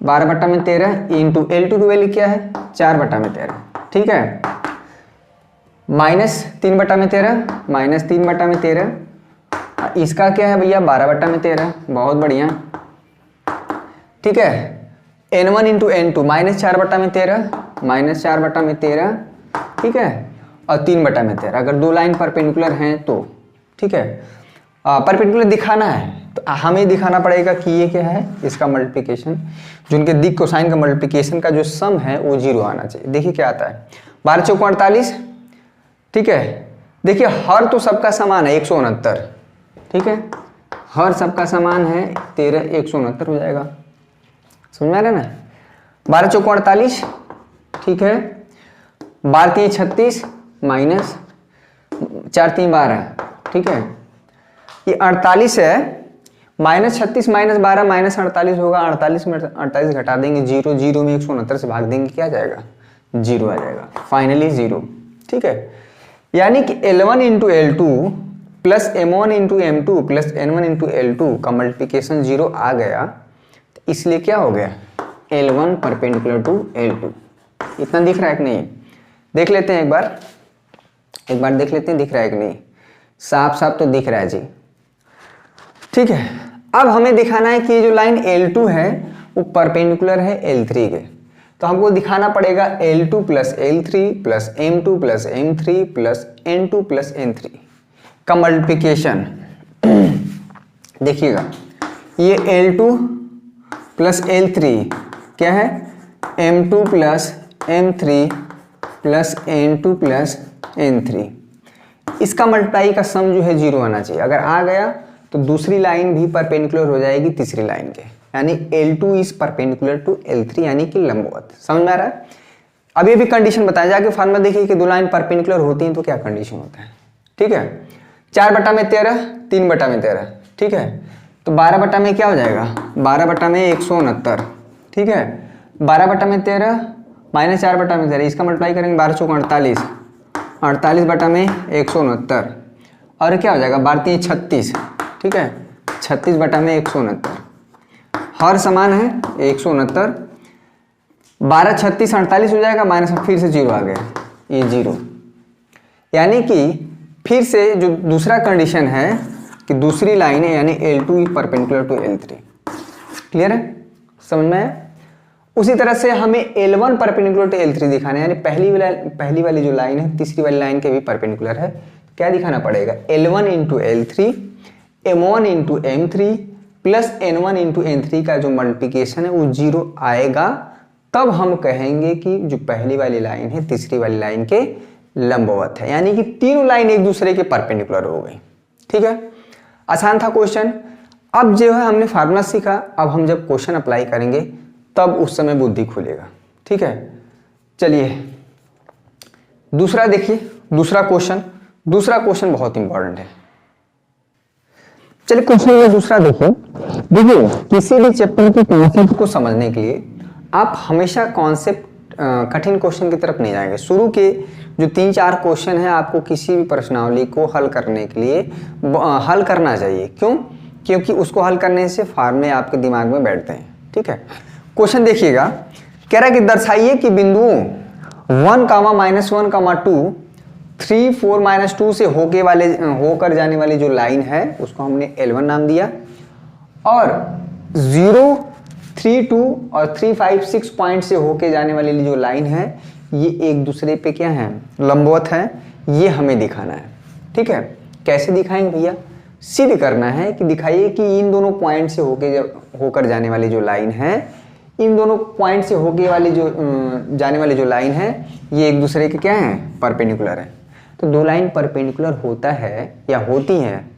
12/13 इंटू L2 की वैल्यू क्या है, 4/13, ठीक है, माइनस 3/13, माइनस 3/13, इसका क्या है भैया 12/13, बहुत बढ़िया, ठीक है। N1 into N2 minus 4/13, minus 4/13, ठीक है, और 3/13। अगर दो लाइन परपेंडिकुलर हैं तो, ठीक है, परपेंडिकुलर दिखाना है तो हमें दिखाना पड़ेगा कि ये क्या है, इसका मल्टीप्लिकेशन, जो उनके दिक कोसाइन का मल्टीप्लिकेशन का जो सम है वो 0 आना चाहिए। देखिए क्या आता है, 12 चौको 48, ठीक है, देखिए हर तो सबका समान है 169, ठीक है, हर सबका समान है 13, 169 हो जाएगा, समझ में आ रहा है ना। 12 चौको 48, ठीक है, 12 3 36 माइनस 4 3 12, ठीक है, ये 48 है, माइनस 36 माइनस 12 माइनस 48 होगा, 48 में 48 घटा देंगे, 0 0 में 169 से भाग देंगे, क्या जाएगा, 0 आ जाएगा, फाइनली 0, ठीक है। यानी कि L1 into L2 plus M1 into M2 plus N1 into L2 का मल्टीप्लिकेशन 0 आ गया, तो इसलिए क्या हो गया, L1 परपेंडिकुलर टू L2। इतना दिख रहा है कि नहीं, देख लेते हैं एक बार देख लेते हैं, दिख रहा है कि नहीं, साफ साफ तो दिख रहा है जी, ठीक है। अब हमें दिखाना है कि ये जो लाइन L2 है वो परपेंडिकुलर है L3 के, तो हमको दिखाना पड़ेगा L2 plus L3 plus M2 plus M3 plus N2 plus N3 का मल्टीप्लिकेशन। देखिएगा ये L2 प्लस L3 क्या है, M2 plus M3 plus N2 plus N3, इसका मल्टीप्लाई का सम जो है 0 आना चाहिए। अगर आ गया तो दूसरी लाइन भी परपेंडिकुलर हो जाएगी तीसरी लाइन के, यानी L2 is perpendicular to L3, यानी कि लंबवत। समझ में आ रहा है। अभी भी कंडीशन बताया, जाके फार्मूला देखिए कि दो लाइन परपेंडिकुलर होती हैं तो क्या कंडीशन होता है, ठीक है। 4/13 3/13, ठीक है, तो 12 में क्या हो जाएगा, 12 में 169, ठीक है, 12/13 माइनस 4/13, इसका मल्टीप्लाई करेंगे 12 चौको 48, 48 में 169, और क्या हो जाएगा 12 3 36, ठीक है, 36 में 169, हर समान है 169, 12 36 48 हो जाएगा, माइनस फिर से 0 आ गया, ये 0, यानी कि फिर से जो दूसरा कंडीशन है कि दूसरी लाइन है यानी L2 perpendicular to L3। Clear है, समझ में है। उसी तरह से हमें L1 परपेंडिकुलर टू L3 दिखाना है, यानी पहली वाली जो लाइन है तीसरी वाली लाइन के भी परपेंडिकुलर है, क्या दिखाना पड़ेगा, L1 into L3 M1 into M3 plus N1 into N3 का जो मल्टीप्लिकेशन है वो 0 आएगा, तब हम कहेंगे कि जो पहली वाली लाइन है तीसरी वाली लाइन के लंबवत है, यानी कि तीनों लाइन एक दूसरे के परपेंडिकुलर हो गई। ठीक है, आसान था क्वेश्चन। अब जो है हमने फार्मूला सीखा, अब हम जब क्वेश्चन अप्लाई करेंगे तब उस समय बुद्धि खुलेगा। ठीक है, चलिए दूसरा देखिए, दूसरा क्वेश्चन बहुत इंपॉर्टेंट है। चलिए क्वेश्चन ये दूसरा देखिए किसी भी चैप्टर के कॉन्सेप्ट को समझने के लिए आप हमेशा कॉन्सेप्ट कठिन क्वेश्चन की तरफ नहीं जाएंगे। शुरू के जो 3-4 क्वेश्चन है आपको किसी भी प्रश्नावली को हल करने के लिए हल करना चाहिए। क्यों? क्योंकि उसको हल करने से फार्मूले आपके दिमाग में बैठते हैं। ठीक है, क्वेश्चन देखिएगा, कह रहा है कि दर्शाइए कि बिंदुओं 1, -1, 2, 3, 4, -2 से होकर जाने वाली जो लाइन है उसको हमने L1 नाम दिया, और 0, 3, 2 और 3, 5, 6 पॉइंट से होके जाने वाली जो लाइन है ये एक दूसरे पे क्या है, लंबवत है, ये हमें दिखाना है। ठीक है, कैसे दिखाएंगे भैया? सिद्ध करना है कि दिखाइए कि इन दोनों पॉइंट से होकर जाने वाली जो लाइन है, इन दोनों पॉइंट से जाने वाली जो लाइन है ये एक दूसरे के क्या है, परपेंडिकुलर है। तो दो लाइन परपेंडिकुलर होता है या होती हैं,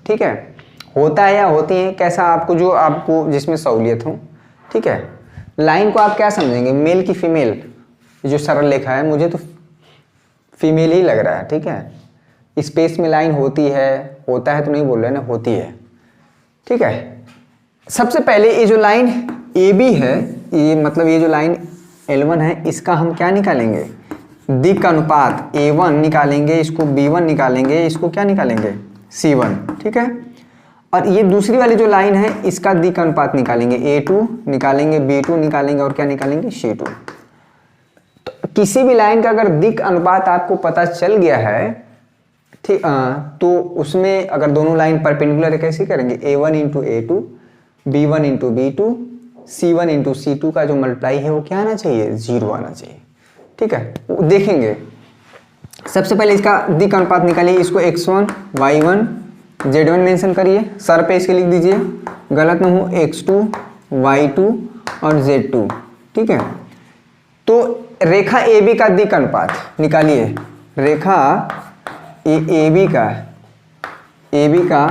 ठीक है, होता है या होती हैं, कैसा आपको जिसमें सहूलियत हो। ठीक है, लाइन को आप क्या समझेंगे, मेल की फीमेल? जो सरल रेखा है मुझे तो फीमेल ही लग रहा है। ठीक है, स्पेस में लाइन होती है, होता है तो नहीं बोल रहे ना, होती है। ठीक है, सबसे पहले ये जो लाइन AB है, ये मतलब ये जो लाइन L1 है, इसका हम क्या निकालेंगे, दिक् अनुपात A1 निकालेंगे, इसको B1 निकालेंगे, इसको क्या निकालेंगे, C1। ठीक है, और ये दूसरी वाली जो लाइन है इसका दिक् अनुपात निकालेंगे, A2 निकालेंगे, B2 निकालेंगे और क्या निकालेंगे, C2। तो किसी भी लाइन का अगर दिक् अनुपात आपको पता चल गया है, ठीक, तो उसमें अगर दोनों लाइन परपेंडिकुलर है कैसे करेंगे, A1 × A2, B1 × B2, C1 × C2 का जो मल्टीप्लाई है वो क्या आना चाहिए, 0 आना चाहिए। ठीक है, देखेंगे सबसे पहले इसका दिक् अनुपात निकालिए, इसको x1, y1, z1 मेंशन करिए, सर पे इसके लिख दीजिए, गलत ना हो, x2, y2 और z2। ठीक है, तो रेखा AB का दिक् अनुपात निकालिए, रेखा AB का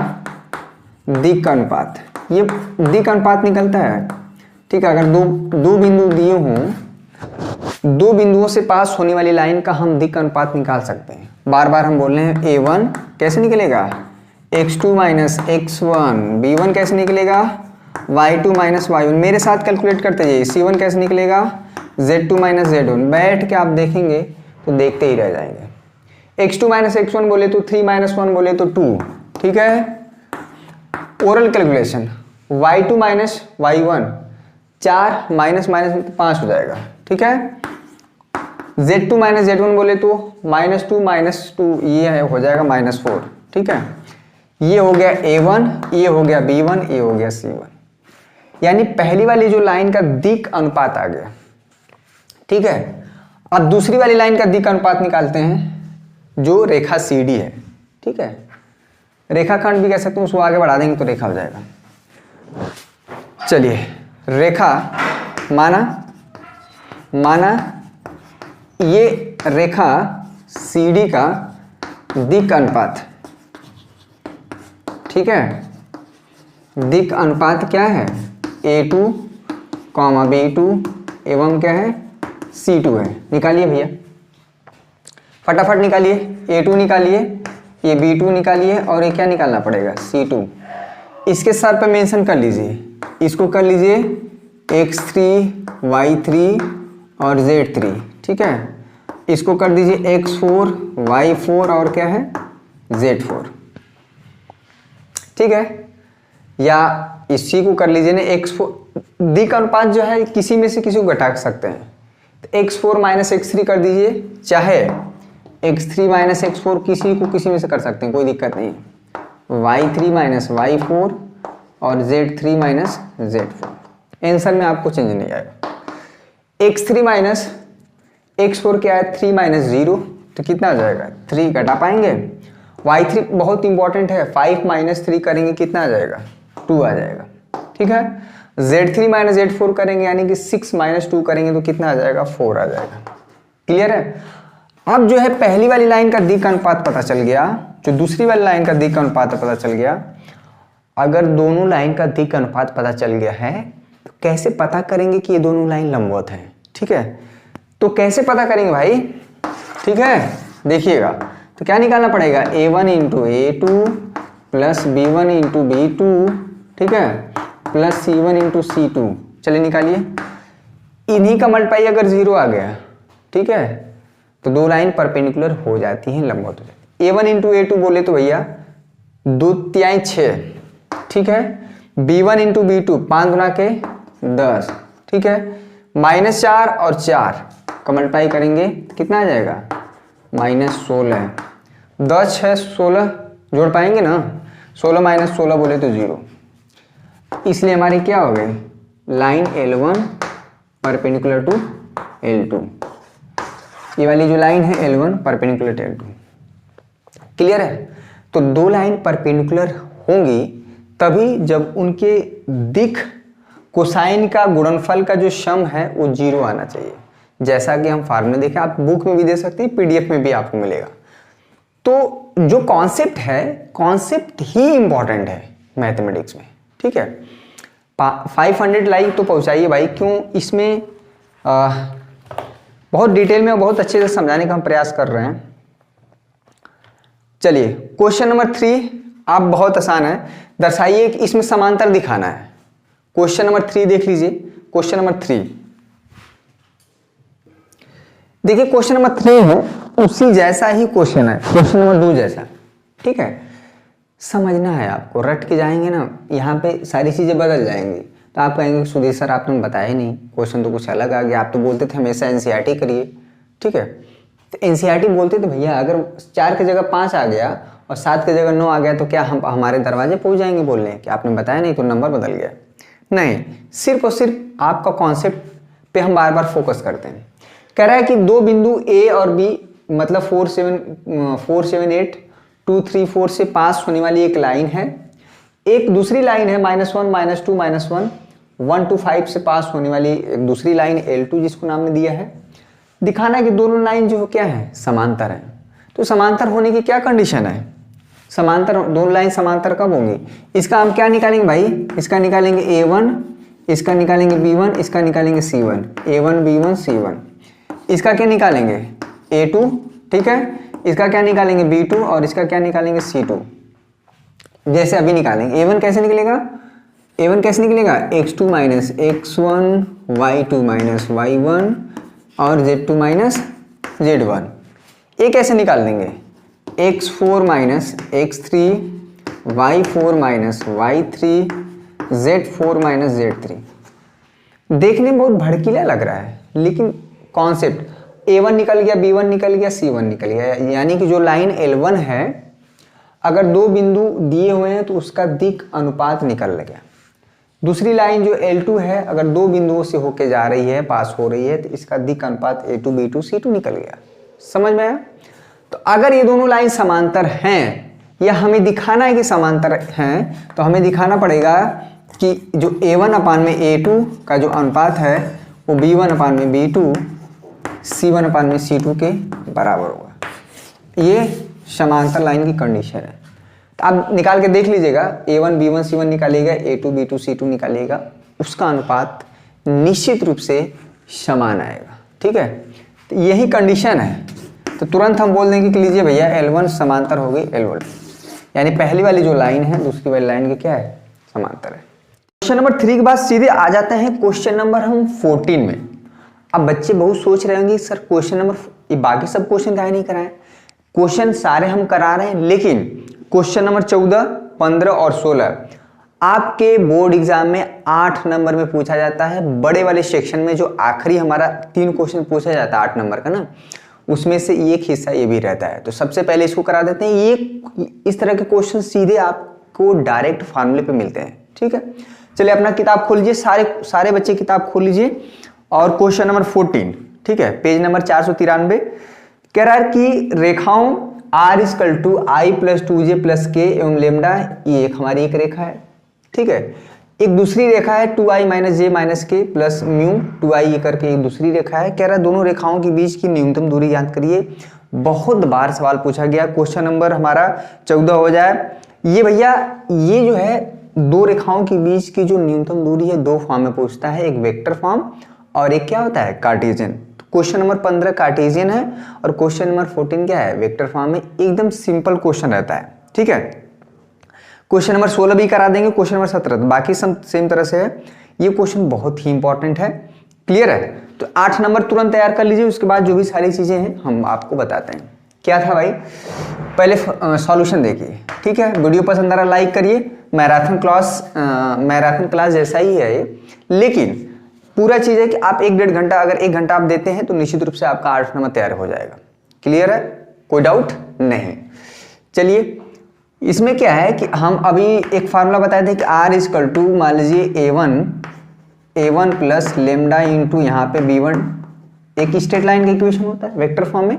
दिक् अनुपात, ये दिक् अनुपात निकलता है। ठीक है, अगर दो बिंदु दिए हों, दो बिंदुओं से पास होने वाली लाइन का हम दिक् अनुपात निकाल सकते हैं। बार बार हम बोल रहे हैं, A1 कैसे निकलेगा, x2 - x1, B1 कैसे निकलेगा, y2 - y1। मेरे साथ कैलकुलेट करते जाइए, C1 कैसे निकलेगा, z2 - z1। बैठ के आप देखेंगे तो देखते ही रह जाएंगे। x2 - x1 बोले तो 3 - 1 बोले तो 2। ठीक है, oral calculation, y2 - y1, 4 minus में 5 हो जाएगा। ठीक है, z2 - z1 बोले तो -2 - 2 ये हो जाएगा -4। ठीक है, ये हो गया A1, ये हो गया B1, ये हो गया C1। यानी पहली वाली जो लाइन का दिक् अनुपात आ गया। ठीक है, अब दूसरी वाली लाइन का दिक् अनुपात निकालते हैं जो रेखा CD है। ठीक है, रेखाखंड भी कह सकते हैं, उसको आगे बढ़ा देंगे तो रेखा हो जाएगा। चलिए, रेखा माना ये रेखा CD का दिक् अनुपात। ठीक है, दिक् अनुपात क्या है, A2, B2 एवं क्या है, C2 है। निकालिए भैया, फटाफट निकालिए, A2 निकालिए, ये B2 निकालिए और ये क्या निकालना पड़ेगा, C2। इसके सर पे मेंशन कर लीजिए, इसको कर लीजिए x3, y3 और z3। ठीक है, इसको कर दीजिए x4, y4 और क्या है, z4। ठीक है, या इसी को कर लीजिए ना x4। दिक् अनुपात जो है किसी में से किसी को घटा सकते हैं, तो x4 - x3 कर दीजिए, चाहे x3 - x4 किसी को किसी में से कर सकते हैं, कोई दिक्कत नहीं। y3 - y4 और z3 - z4। आंसर में आपको चेंज नहीं आएगा। x3 - x4 क्या है, 3 - 0, तो कितना आ जाएगा, 3 घटा पाएंगे। y3 बहुत इंपॉर्टेंट है, 5 - 3 करेंगे कितना आ जाएगा, 2 आ जाएगा। ठीक है, z3 - z4 करेंगे यानी कि 6 - 2 करेंगे तो कितना आ जाएगा, 4 आ जाएगा। क्लियर है। अब जो है पहली वाली लाइन का दिक् अनुपात पता चल गया, जो दूसरी वाली लाइन का दिक् अनुपात पता चल गया। अगर दोनों लाइन का दिक् अनुपात पता चल गया है तो कैसे पता करेंगे कि ये दोनों लाइन लंबवत हैं। ठीक है, तो कैसे पता करेंगे भाई, ठीक है, देखिएगा, तो क्या निकालना पड़ेगा, A1 × A2 plus B1 × B2, ठीक है, प्लस C1 × C2। चलिए निकालिए, इन्हीं का मल्टीप्लाई अगर 0 आ गया, ठीक है, तो दो लाइन परपेंडिकुलर हो जाती हैं, लंबवत हो जाती है। A1 इंटू A2 बोले तो भैया 2 तिहाई 6, ठीक है। B1 इंटू B2 5 गुना के 10, ठीक है। -4 और 4 का मल्टीप्लाई करेंगे कितना आ जाएगा, -16। 10 6 16 जोड़ पाएंगे ना, 16 माइनस 16 बोले तो 0, इसलिए हमारी क्या हो गई, line L1 perpendicular to L2। ये वाली जो लाइन है L1 perpendicular to L2, clear है। तो दो लाइन परपेंडिकुलर होंगी तभी जब उनके दिख कोसाइन का गुणनफल का जो सम है वो 0 आना चाहिए, जैसा कि हम फार्मूला देखें, आप बुक में भी दे सकते हैं, PDF में भी आपको मिलेगा। तो जो कॉन्सेप्ट है, कॉन्सेप्ट ही इंपॉर्टेंट है मैथमेटिक्स में, ठीक है। 500 लाइक तो पहुंचाइए भाई, क्यों, इसमें बहुत डिटेल में बहुत अच्छे से समझाने का हम प्रयास कर रहे हैं। चलिए क्वेश्चन नंबर 3, आप बहुत आसान है, दर्शाइए कि इसमें समांतर दिखाना है। क्वेश्चन नंबर 3 देख लीजिए। क्वेश्चन नंबर 3 देखिए, क्वेश्चन नंबर 3 है उसी जैसा ही क्वेश्चन है, क्वेश्चन नंबर 2 जैसा, ठीक है। समझना है आपको, रट के जाएंगे ना यहाँ पे सारी चीजें बदल जाएंगी, तो आप कहेंगे सुधीर सर आपने बताया ही नहीं, क्वेश्चन तो कुछ अलग आ गया, आप तो बोलते थे हमेशा एनसीईआरटी करिए, ठीक है। तो एनसीईआरटी बोलते थे भैया अगर 4 की जगह 5 आ गया और 7 की जगह 9 आ गया तो क्या हम हमारे दरवाजे पहुंच जाएंगे बोलने कि आपने बताया नहीं तो नंबर बदल गया। नहीं, सिर्फ और सिर्फ आपका कॉन्सेप्ट पे हम बार बार फोकस करते हैं। कह रहा है कि दो बिंदु ए और बी, मतलब 4 7 8 2 3 4 से पास होने वाली एक लाइन है, एक दूसरी लाइन है -1 -2 -1 1 to 5 से पास होने वाली एक दूसरी लाइन L2 जिसको नाम ने दिया है। दिखाना है कि दोनों लाइन जो क्या है, समांतर है। तो समांतर होने की क्या कंडीशन है, समांतर, दोनों लाइन समांतर कब होंगी, इसका हम क्या निकालेंगे भाई, इसका निकालेंगे A1, इसका निकालेंगे B1, इसका निकालेंगे C1, A1 B1 C1, इसका क्या निकालेंगे A2, ठीक है, इसका क्या निकालेंगे B2 और इसका क्या निकालेंगे C2। जैसे अभी निकालेंगे, A1 कैसे निकलेगा, A1 कैसे निकलेगा, x2 minus x1 y2 minus y1 और z2 माइनस z1। ये कैसे निकाल देंगे, x4 minus x3 y4 minus y3 z4 minus z3। देखने में बहुत भड़कीला लग रहा है, लेकिन कॉन्सेप्ट A1 निकल गया, B1 निकल गया, C1 निकल गया, यानी कि जो लाइन L1 है अगर दो बिंदु दिए हुए हैं तो उसका दिक अनुपात निकल गया। दूसरी लाइन जो L2 है अगर दो बिंदुओं से होके जा रही है, पास हो रही है, तो इसका दिक अनुपात A2 B2 C2 निकल गया। समझ में आया। तो अगर ये दोनों लाइन समांतर हैं या हमें दिखाना है कि समांतर हैं, तो हमें दिखाना पड़ेगा कि जो A1 अपान में A2 का जो अनुपात है वो B1 अपान में B2 C1 अपान में C2 के बराबर होगा। ये समांतर लाइन की कंडीशन है। तो आप निकाल के देख लीजिएगा, A1 B1 C1 निकालिएगा, A2 B2 C2 निकालिएगा, उसका अनुपात निश्चित रूप से समान आएगा। ठीक है, तो यही कंडीशन है। तो तुरंत हम बोल देंगे कि लीजिए भैया L1 समांतर हो गई L1, यानी पहली वाली जो लाइन है दूसरी वाली लाइन की क्या है, समांतर है। क्वेश्चन नंबर 3 के बाद सीधे आ जाते हैं क्वेश्चन नंबर हम 14 में। अब बच्चे बहुत सोच रहे होंगे सर क्वेश्चन नंबर, ये बाकी सब क्वेश्चन काहे नहीं कराए, क्वेश्चन सारे हम करा रहे हैं, लेकिन क्वेश्चन नंबर 14, 15 और 16 आपके बोर्ड एग्जाम में 8 नंबर में पूछा जाता है। बड़े वाले सेक्शन में जो आखिरी हमारा 3 क्वेश्चन पूछा जाता है 8 नंबर का ना, उसमें से एक हिस्सा ये भी रहता है। तो सबसे पहले इसको करा देते हैं। ये इस तरह के क्वेश्चन सीधे आपको डायरेक्ट फार्मूले पे मिलते हैं। ठीक है, चलिए अपना किताब खोल लीजिए, सारे बच्चे किताब खोल लीजिए और क्वेश्चन नंबर 14, ठीक है, पेज नंबर 493 कह रहा है कि रेखाओं R = I + 2j + k एवं लेमडा, ये एक हमारी एक रेखा है। ठीक है, एक दूसरी रेखा है 2i - j - k + mu 2i ये करके एक दूसरी रेखा है। कह रहा है दोनों रेखाओं के बीच की न्यूनतम दूरी ज्ञात करिए। बहुत बार सवाल पूछा गया। क्वेश्चन नंबर हमारा 14 हो जाए। ये भैया ये जो है दो रेखाओं के बीच की जो न्यूनतम दूरी है दो फॉर्म में पूछता है, एक वेक्टर फॉर्म और एक क्या होता है, कार्टेशियन। क्वेश्चन नंबर 15 कार्टेशियन है और क्वेश्चन नंबर 14 क्या है, वेक्टर फॉर्म में। एकदम सिंपल क्वेश्चन रहता है। ठीक है, क्वेश्चन नंबर 16 भी करा देंगे, क्वेश्चन नंबर 17, बाकी सब सेम तरह से है। ये क्वेश्चन बहुत ही इंपॉर्टेंट है। क्लियर है? तो 8 नंबर तुरंत तैयार कर लीजिए, उसके बाद जो भी सारी चीजें हैं हम आपको बताते हैं। क्या था भाई, पहले सॉल्यूशन देखिए, ठीक है? वीडियो पसंद आ रहा लाइक करिए। मैराथन क्लास जैसा ही है ये, लेकिन पूरा चीज है कि आप 1-1.5 घंटा, अगर 1 घंटा आप देते हैं तो निश्चित रूप से आपका 8 नंबर तैयार हो जाएगा। क्लियर है? कोई डाउट नहीं। चलिए, इसमें क्या है कि हम अभी एक फार्मूला बताए थे कि R इक्वल टू, मान लीजिए A1 प्लस लेमडा इंटू यहाँ पे B1, एक स्ट्रेट लाइन का इक्वेशन होता है वेक्टर फॉर्म में।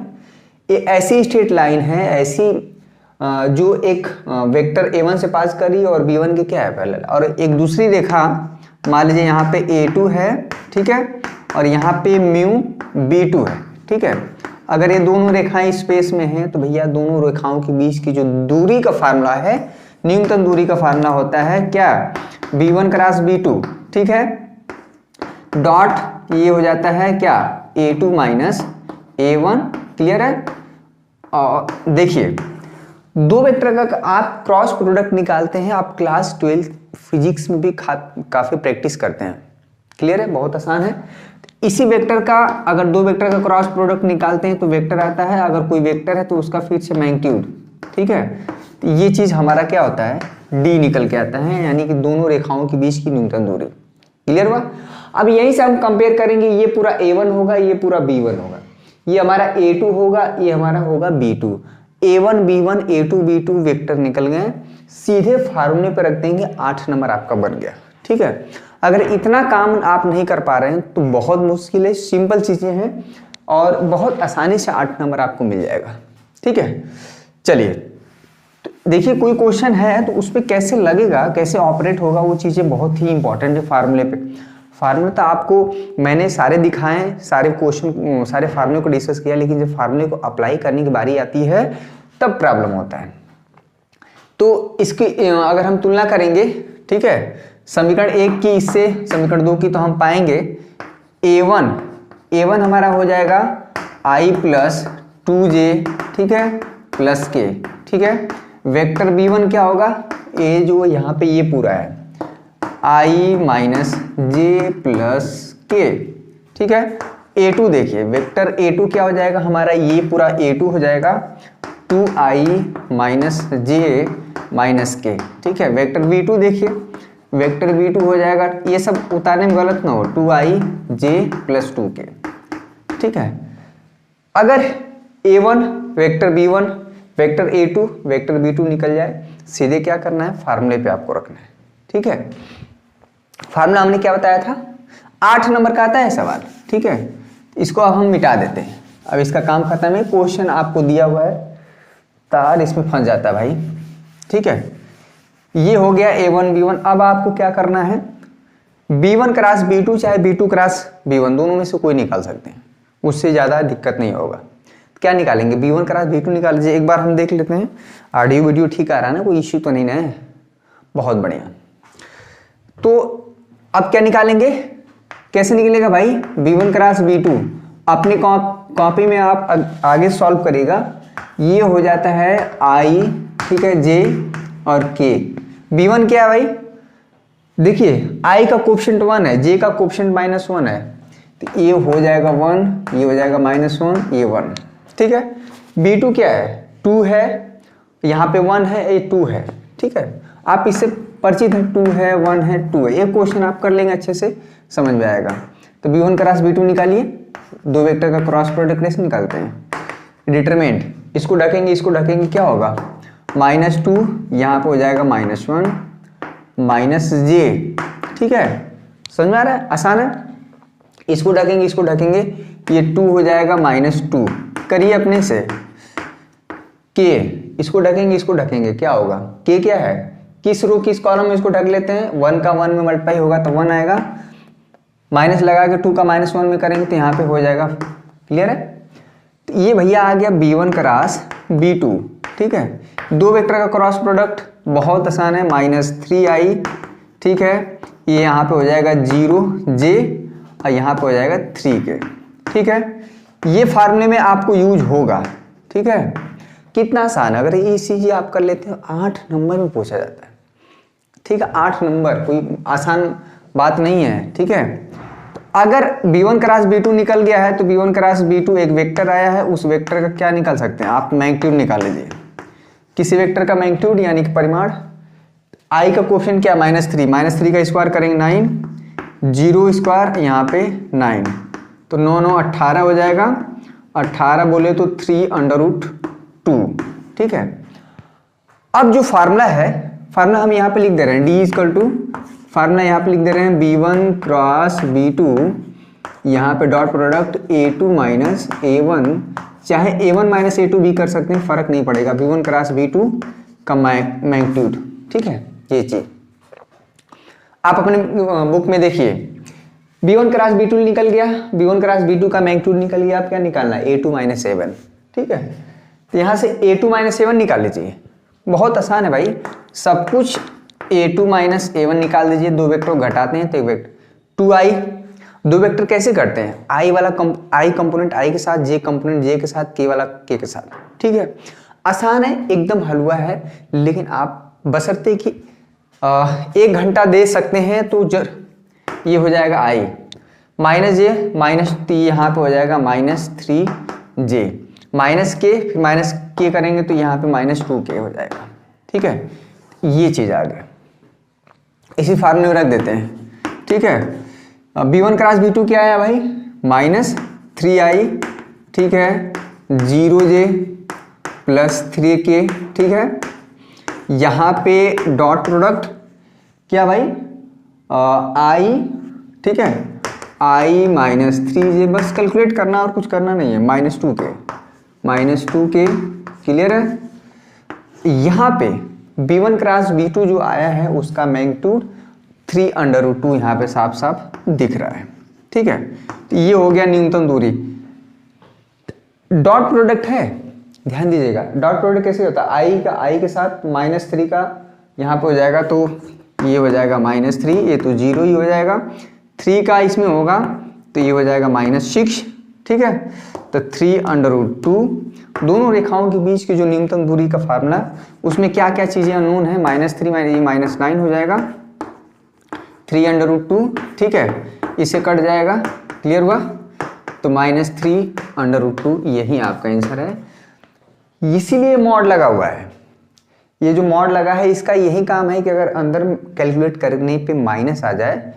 ये ऐसी स्ट्रेट लाइन है, ऐसी जो एक वेक्टर A1 से पास करी और B1 के क्या है पैरेलल, और एक दूसरी रेखा मान लीजिए यहाँ पे A2 है, ठीक है, और यहाँ पे म्यू B2 है, ठीक है। अगर ये दोनों रेखाएं स्पेस में हैं तो भैया दोनों रेखाओं के बीच की जो दूरी का फार्मूला है, न्यूनतम दूरी का फार्मूला होता है क्या, B1 क्रॉस B2, ठीक है, डॉट ये हो जाता है क्या, A2 माइनस A1। क्लियर है? और देखिए, दो वेक्टर का आप क्रॉस प्रोडक्ट निकालते हैं, आप क्लास 12 फिजिक्स में भी काफी प्रैक्टिस करते हैं। क्लियर है? बहुत आसान है। इसी वेक्टर का, अगर दो वेक्टर का क्रॉस प्रोडक्ट निकालते हैं तो वेक्टर आता है, अगर कोई वेक्टर है तो उसका फिर से मैग्नीट्यूड, ठीक है। तो ये चीज हमारा क्या होता है, डी निकल के आता है, यानी कि दोनों रेखाओं के बीच की न्यूनतम दूरी। क्लियर हुआ? अब यहीं से हम कंपेयर करेंगे, ये पूरा A1 होगा, ये पूरा B1 होगा, ये हमारा A2 होगा, ये हमारा होगा B2। A1 B1 A2 B2 vector निकल गए, सीधे फार्मूले पर रख देंगे, 8 नंबर आपका बन गया। ठीक है? अगर इतना काम आप नहीं कर पा रहे हैं तो बहुत मुश्किल है, सिंपल चीजें हैं और बहुत आसानी से 8 नंबर आपको मिल जाएगा। ठीक है? चलिए, तो देखिए कोई क्वेश्चन है तो उस पर कैसे लगेगा, कैसे ऑपरेट होगा, वो चीजें बहुत ही इंपॉर्टेंट है फार्मूले पे। फार्मूला तो आपको मैंने सारे दिखाए, सारे क्वेश्चन, सारे फार्मूले को डिस्कस किया, लेकिन जब फार्मूले को अप्लाई करने की बारी आती है तब प्रॉब्लम होता है। तो इसकी अगर हम तुलना करेंगे, ठीक है, समीकरण 1 की इससे समीकरण 2 की, तो हम पाएंगे A1 हमारा हो जाएगा I प्लस 2J, ठीक है, प्लस K। ठीक है? वेक्टर B1 क्या होगा, A जो यहाँ पे ये पूरा है, I minus J plus K। ठीक है? A2 देखिए, वेक्टर A2 क्या हो जाएगा हमारा, ये पूरा A2 हो जाएगा 2I minus J minus K। ठीक है? वेक्टर B2 देखिए, वेक्टर B2 हो जाएगा, ये सब उतारने में गलत ना हो, 2I J प्लस 2K। ठीक है? अगर A1 vector B1 vector A2 vector B2 निकल जाए, सीधे क्या करना है, फार्मूले पे आपको रखना है। ठीक है? फार्मूला हमने क्या बताया था, 8 नंबर का आता है सवाल। ठीक है? इसको अब हम मिटा देते हैं, अब इसका काम खत्म है। क्वेश्चन आपको दिया हुआ है, तार इसमें फंस जाता है भाई। ठीक है? ये हो गया A1 B1। अब आपको क्या करना है, B1 क्रॉस B2 चाहे B2 क्रॉस B1, दोनों में से कोई निकाल सकते हैं, उससे ज़्यादा दिक्कत नहीं होगा। क्या निकालेंगे, B1 क्रॉस B2 निकाल लीजिए। एक बार हम देख लेते हैं, ऑडियो वीडियो ठीक आ रहा है ना, कोई इश्यू तो नहीं है? बहुत बढ़िया। तो अब क्या निकालेंगे, कैसे निकलेगा भाई, B1 क्रॉस B2 अपनी कॉपी में आप आगे सॉल्व करिएगा। ये हो जाता है I, ठीक है, J और K। B1 क्या है भाई, देखिए I का कोफिशिएंट 1 है, J का कोफिशिएंट -1 है, तो ये हो जाएगा 1, ये हो जाएगा -1, ये 1। ठीक है? B2 क्या है, 2 है, यहाँ पे 1 है, ये 2 है। ठीक है? आप इससे परिचित हैं, 2 है, 1 है, 2 है, ये क्वेश्चन आप कर लेंगे, अच्छे से समझ में आएगा। तो B1 क्रॉस B2 निकालिए, दो वेक्टर का क्रॉस प्रोडक्ट कैसे निकालते हैं, डिटरमिनेंट, इसको ढकेंगे, इसको ढकेंगे, क्या होगा, -2, यहाँ पे हो जाएगा -1 माइनस J। ठीक है? समझ में आ रहा है, आसान है। इसको ढकेंगे, इसको ढकेंगे, ये 2 हो जाएगा -2, करिए अपने से, K, इसको ढकेंगे, इसको ढकेंगे, क्या होगा, K क्या है, किस रो किस कॉलम में इसको ढक लेते हैं, 1 का 1 में मल्टीप्लाई होगा तो 1 आएगा, माइनस लगा के 2 का -1 में करेंगे तो यहाँ पे हो जाएगा। क्लियर है? तो ये भैया आ गया B1 क्रॉस B2। ठीक है? दो वेक्टर का क्रॉस प्रोडक्ट बहुत आसान है, -3I, ठीक है, ये यहाँ पे हो जाएगा 0J और यहाँ पे हो जाएगा 3K। ठीक है? ये फार्मूले में आपको यूज होगा। ठीक है? कितना आसान, अगर ये चीज आप कर लेते हो 8 नंबर में पूछा जाता है। ठीक है? 8 नंबर कोई आसान बात नहीं है। ठीक है? तो अगर b1 क्रॉस b2 निकल गया है तो b1 क्रॉस b2 एक वेक्टर आया है, उस वेक्टर का क्या निकाल सकते हैं आप, मैग्नीट्यूड निकाल लीजिए। किसी वेक्टर का मैग्नीट्यूड यानी कि परिमाण। i का कोफिशिएंट क्या, -3, -3 का स्क्वायर करेंगे 9, 0 स्क्वायर यहाँ पे 9, तो 9 9 18 हो जाएगा। 18 बोले तो 3√2, ठीक है। अब जो फार्मूला है, फार्मूला हम यहाँ पे लिख दे रहे हैं, d फार्मूला यहाँ पे लिख दे रहे हैं b1 क्रॉस b2, यहाँ पे dot product a2 minus a1, चाहे a1 माइनस a2 भी कर सकते हैं, फर्क नहीं पड़ेगा, b1 क्रॉस b2 का मैग्नीट्यूड, ठीक है। ये चीज आप अपने बुक में देखिए, b1 क्रॉस b2 निकल गया, b1 क्रॉस b2 का मैग्नीट्यूड निकल गया, आप क्या निकालना है, a2 माइनस a1, ठीक है। तो यहाँ से a2 माइनस a1 निकाल लीजिए, बहुत आसान है भाई, सब कुछ a2 माइनस a1 निकाल दीजिए, दो वेक्टर घटाते हैं तो एक वेक्टर 2i, दो वेक्टर कैसे करते हैं, i वाला i कंपोनेंट i के साथ, j कंपोनेंट j के साथ, k वाला k के साथ, ठीक है। आसान है, एकदम हलवा है, लेकिन आप बशर्ते कि 1 घंटा दे सकते हैं तो ये हो जाएगा i minus j minus t, यहाँ पे हो जाएगा -3j माइनस k, फिर माइनस k करेंगे तो यहाँ पे -2k हो जाएगा, ठीक है। ये चीज आ गया, इसी फार्मूले में रख देते हैं, ठीक है। b1 क्रॉस b2 क्या आया भाई, -3i, ठीक है, 0j प्लस 3k, ठीक है। यहाँ पे डॉट प्रोडक्ट क्या भाई, i, ठीक है, i माइनस 3j, बस कैलकुलेट करना और कुछ करना नहीं है, -2k, क्लियर है। यहाँ पे b1 क्रॉस b2 जो आया है उसका मैग्नीट्यूड 3√2 यहाँ पे साफ साफ दिख रहा है, ठीक है। तो ये हो गया न्यूनतम दूरी। डॉट प्रोडक्ट है, ध्यान दीजिएगा, डॉट प्रोडक्ट कैसे होता है, i के साथ -3 का यहाँ पे हो जाएगा, तो ये हो जाएगा -3, ये तो 0 ही हो जाएगा, 3 का इसमें होगा तो ये हो जाएगा -6, ठीक है। तो 3√2, दोनों रेखाओं के बीच की जो न्यूनतम दूरी का फार्मूला, उसमें क्या क्या चीजें अननोन है, -3 -9 हो जाएगा, 3√2, ठीक है, इसे कट जाएगा, क्लियर हुआ, तो -3√2 यही आपका आंसर है। इसीलिए मॉड लगा हुआ है, ये जो मॉड लगा है इसका यही काम है कि अगर अंदर कैलकुलेट करने पे माइनस आ जाए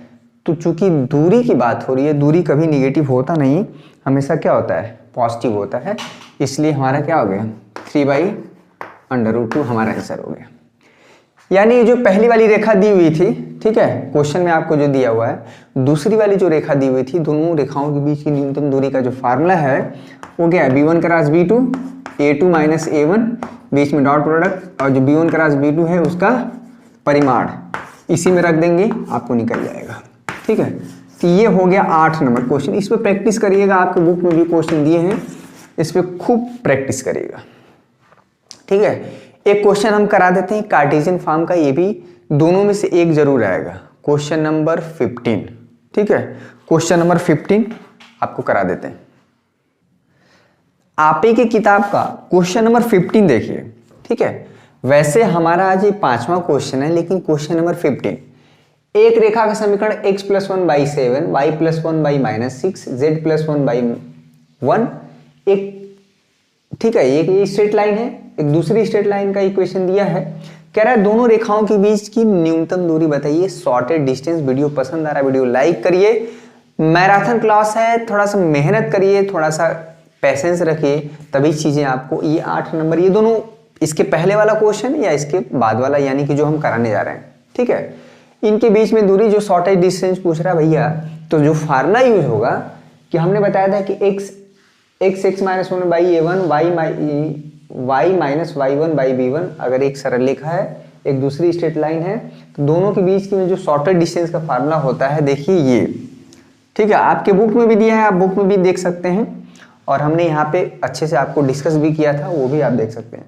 तो चूंकि दूरी की बात हो रही है, दूरी कभी निगेटिव होता नहीं, हमेशा क्या होता है, पॉजिटिव होता है, इसलिए हमारा क्या हो गया, 3/√2 हमारा आंसर हो गया। यानी जो पहली वाली रेखा दी हुई थी, ठीक है, क्वेश्चन में आपको जो दिया हुआ है, दूसरी वाली जो रेखा दी हुई थी, दोनों रेखाओं के बीच की न्यूनतम दूरी का जो फार्मूला है वो क्या है, b1 cross b2, a2 minus a1, बीच में डॉट प्रोडक्ट, और जो b1 क्रॉस b2 है उसका परिमाण, इसी में रख देंगे, आपको निकल जाएगा, ठीक है। तो ये हो गया 8 नंबर क्वेश्चन, इस पर प्रैक्टिस करिएगा, आपके बुक में भी क्वेश्चन दिए हैं, इस पर खूब प्रैक्टिस करिएगा, ठीक है। एक क्वेश्चन हम करा देते हैं कार्टेशियन फॉर्म का, ये भी दोनों में से एक जरूर आएगा, क्वेश्चन नंबर 15, ठीक है। क्वेश्चन नंबर 15 आपको करा देते हैं, आप ही की किताब का क्वेश्चन नंबर 15 देखिए, ठीक है। वैसे हमारा आज ये 5वां क्वेश्चन है, लेकिन क्वेश्चन नंबर 15, एक रेखा का समीकरण x + 1/7, y + 1/-6, z + 1/1, एक, ठीक है, एक स्ट्रेट लाइन है, एक दूसरी स्ट्रेट लाइन का इक्वेशन दिया है, कह रहा है दोनों रेखाओं के बीच की न्यूनतम दूरी बताइए, शॉर्टेड डिस्टेंस। वीडियो पसंद आ रहा है वीडियो लाइक करिए, मैराथन क्लास है, थोड़ा सा मेहनत करिए, थोड़ा सा पैसेंस रखिए, तभी चीजें आपको, ये 8 नंबर, ये दोनों इसके पहले वाला क्वेश्चन या इसके बाद वाला, यानी कि जो हम कराने जा रहे हैं, ठीक है, इनके बीच में दूरी जो शॉर्टेज डिस्टेंस पूछ रहा है भैया, तो जो फार्मूला यूज होगा कि हमने बताया था कि x - 1/a1, y - y1/b1, अगर एक सरल रेखा है, एक दूसरी स्ट्रेट लाइन है, तो दोनों के बीच में जो शॉर्टेज डिस्टेंस का फार्मूला होता है, देखिए ये, ठीक है, आपके बुक में भी दिया है, आप बुक में भी देख सकते हैं, और हमने यहाँ पे अच्छे से आपको डिस्कस भी किया था, वो भी आप देख सकते हैं।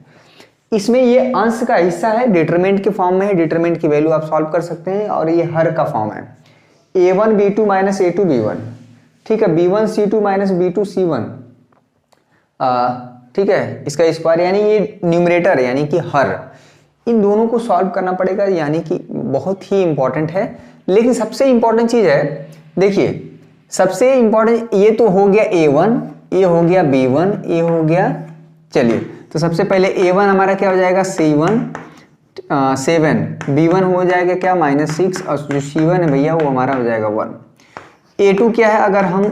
इसमें ये अंश का हिस्सा है, डिटरमिनेंट के फॉर्म में है, डिटरमिनेंट की वैल्यू आप सॉल्व कर सकते हैं, और ये हर का फॉर्म है, a1 b2 - a2 b1, ठीक है, b1 c2 - b2 c1, ठीक है, इसका स्क्वायर, यानी ये न्यूमरेटर है, यानी कि हर, इन दोनों को सॉल्व करना पड़ेगा, यानी कि बहुत ही इंपॉर्टेंट है। लेकिन सबसे इंपॉर्टेंट चीज है, देखिए सबसे इंपॉर्टेंट ये तो हो गया A1, ये हो गया B1, ये हो गया, चलिए तो सबसे पहले A1 हमारा क्या हो जाएगा C1 7, B1 हो जाएगा क्या -6 और जो C1 है भैया वो हमारा हो जाएगा 1। A2 क्या है, अगर हम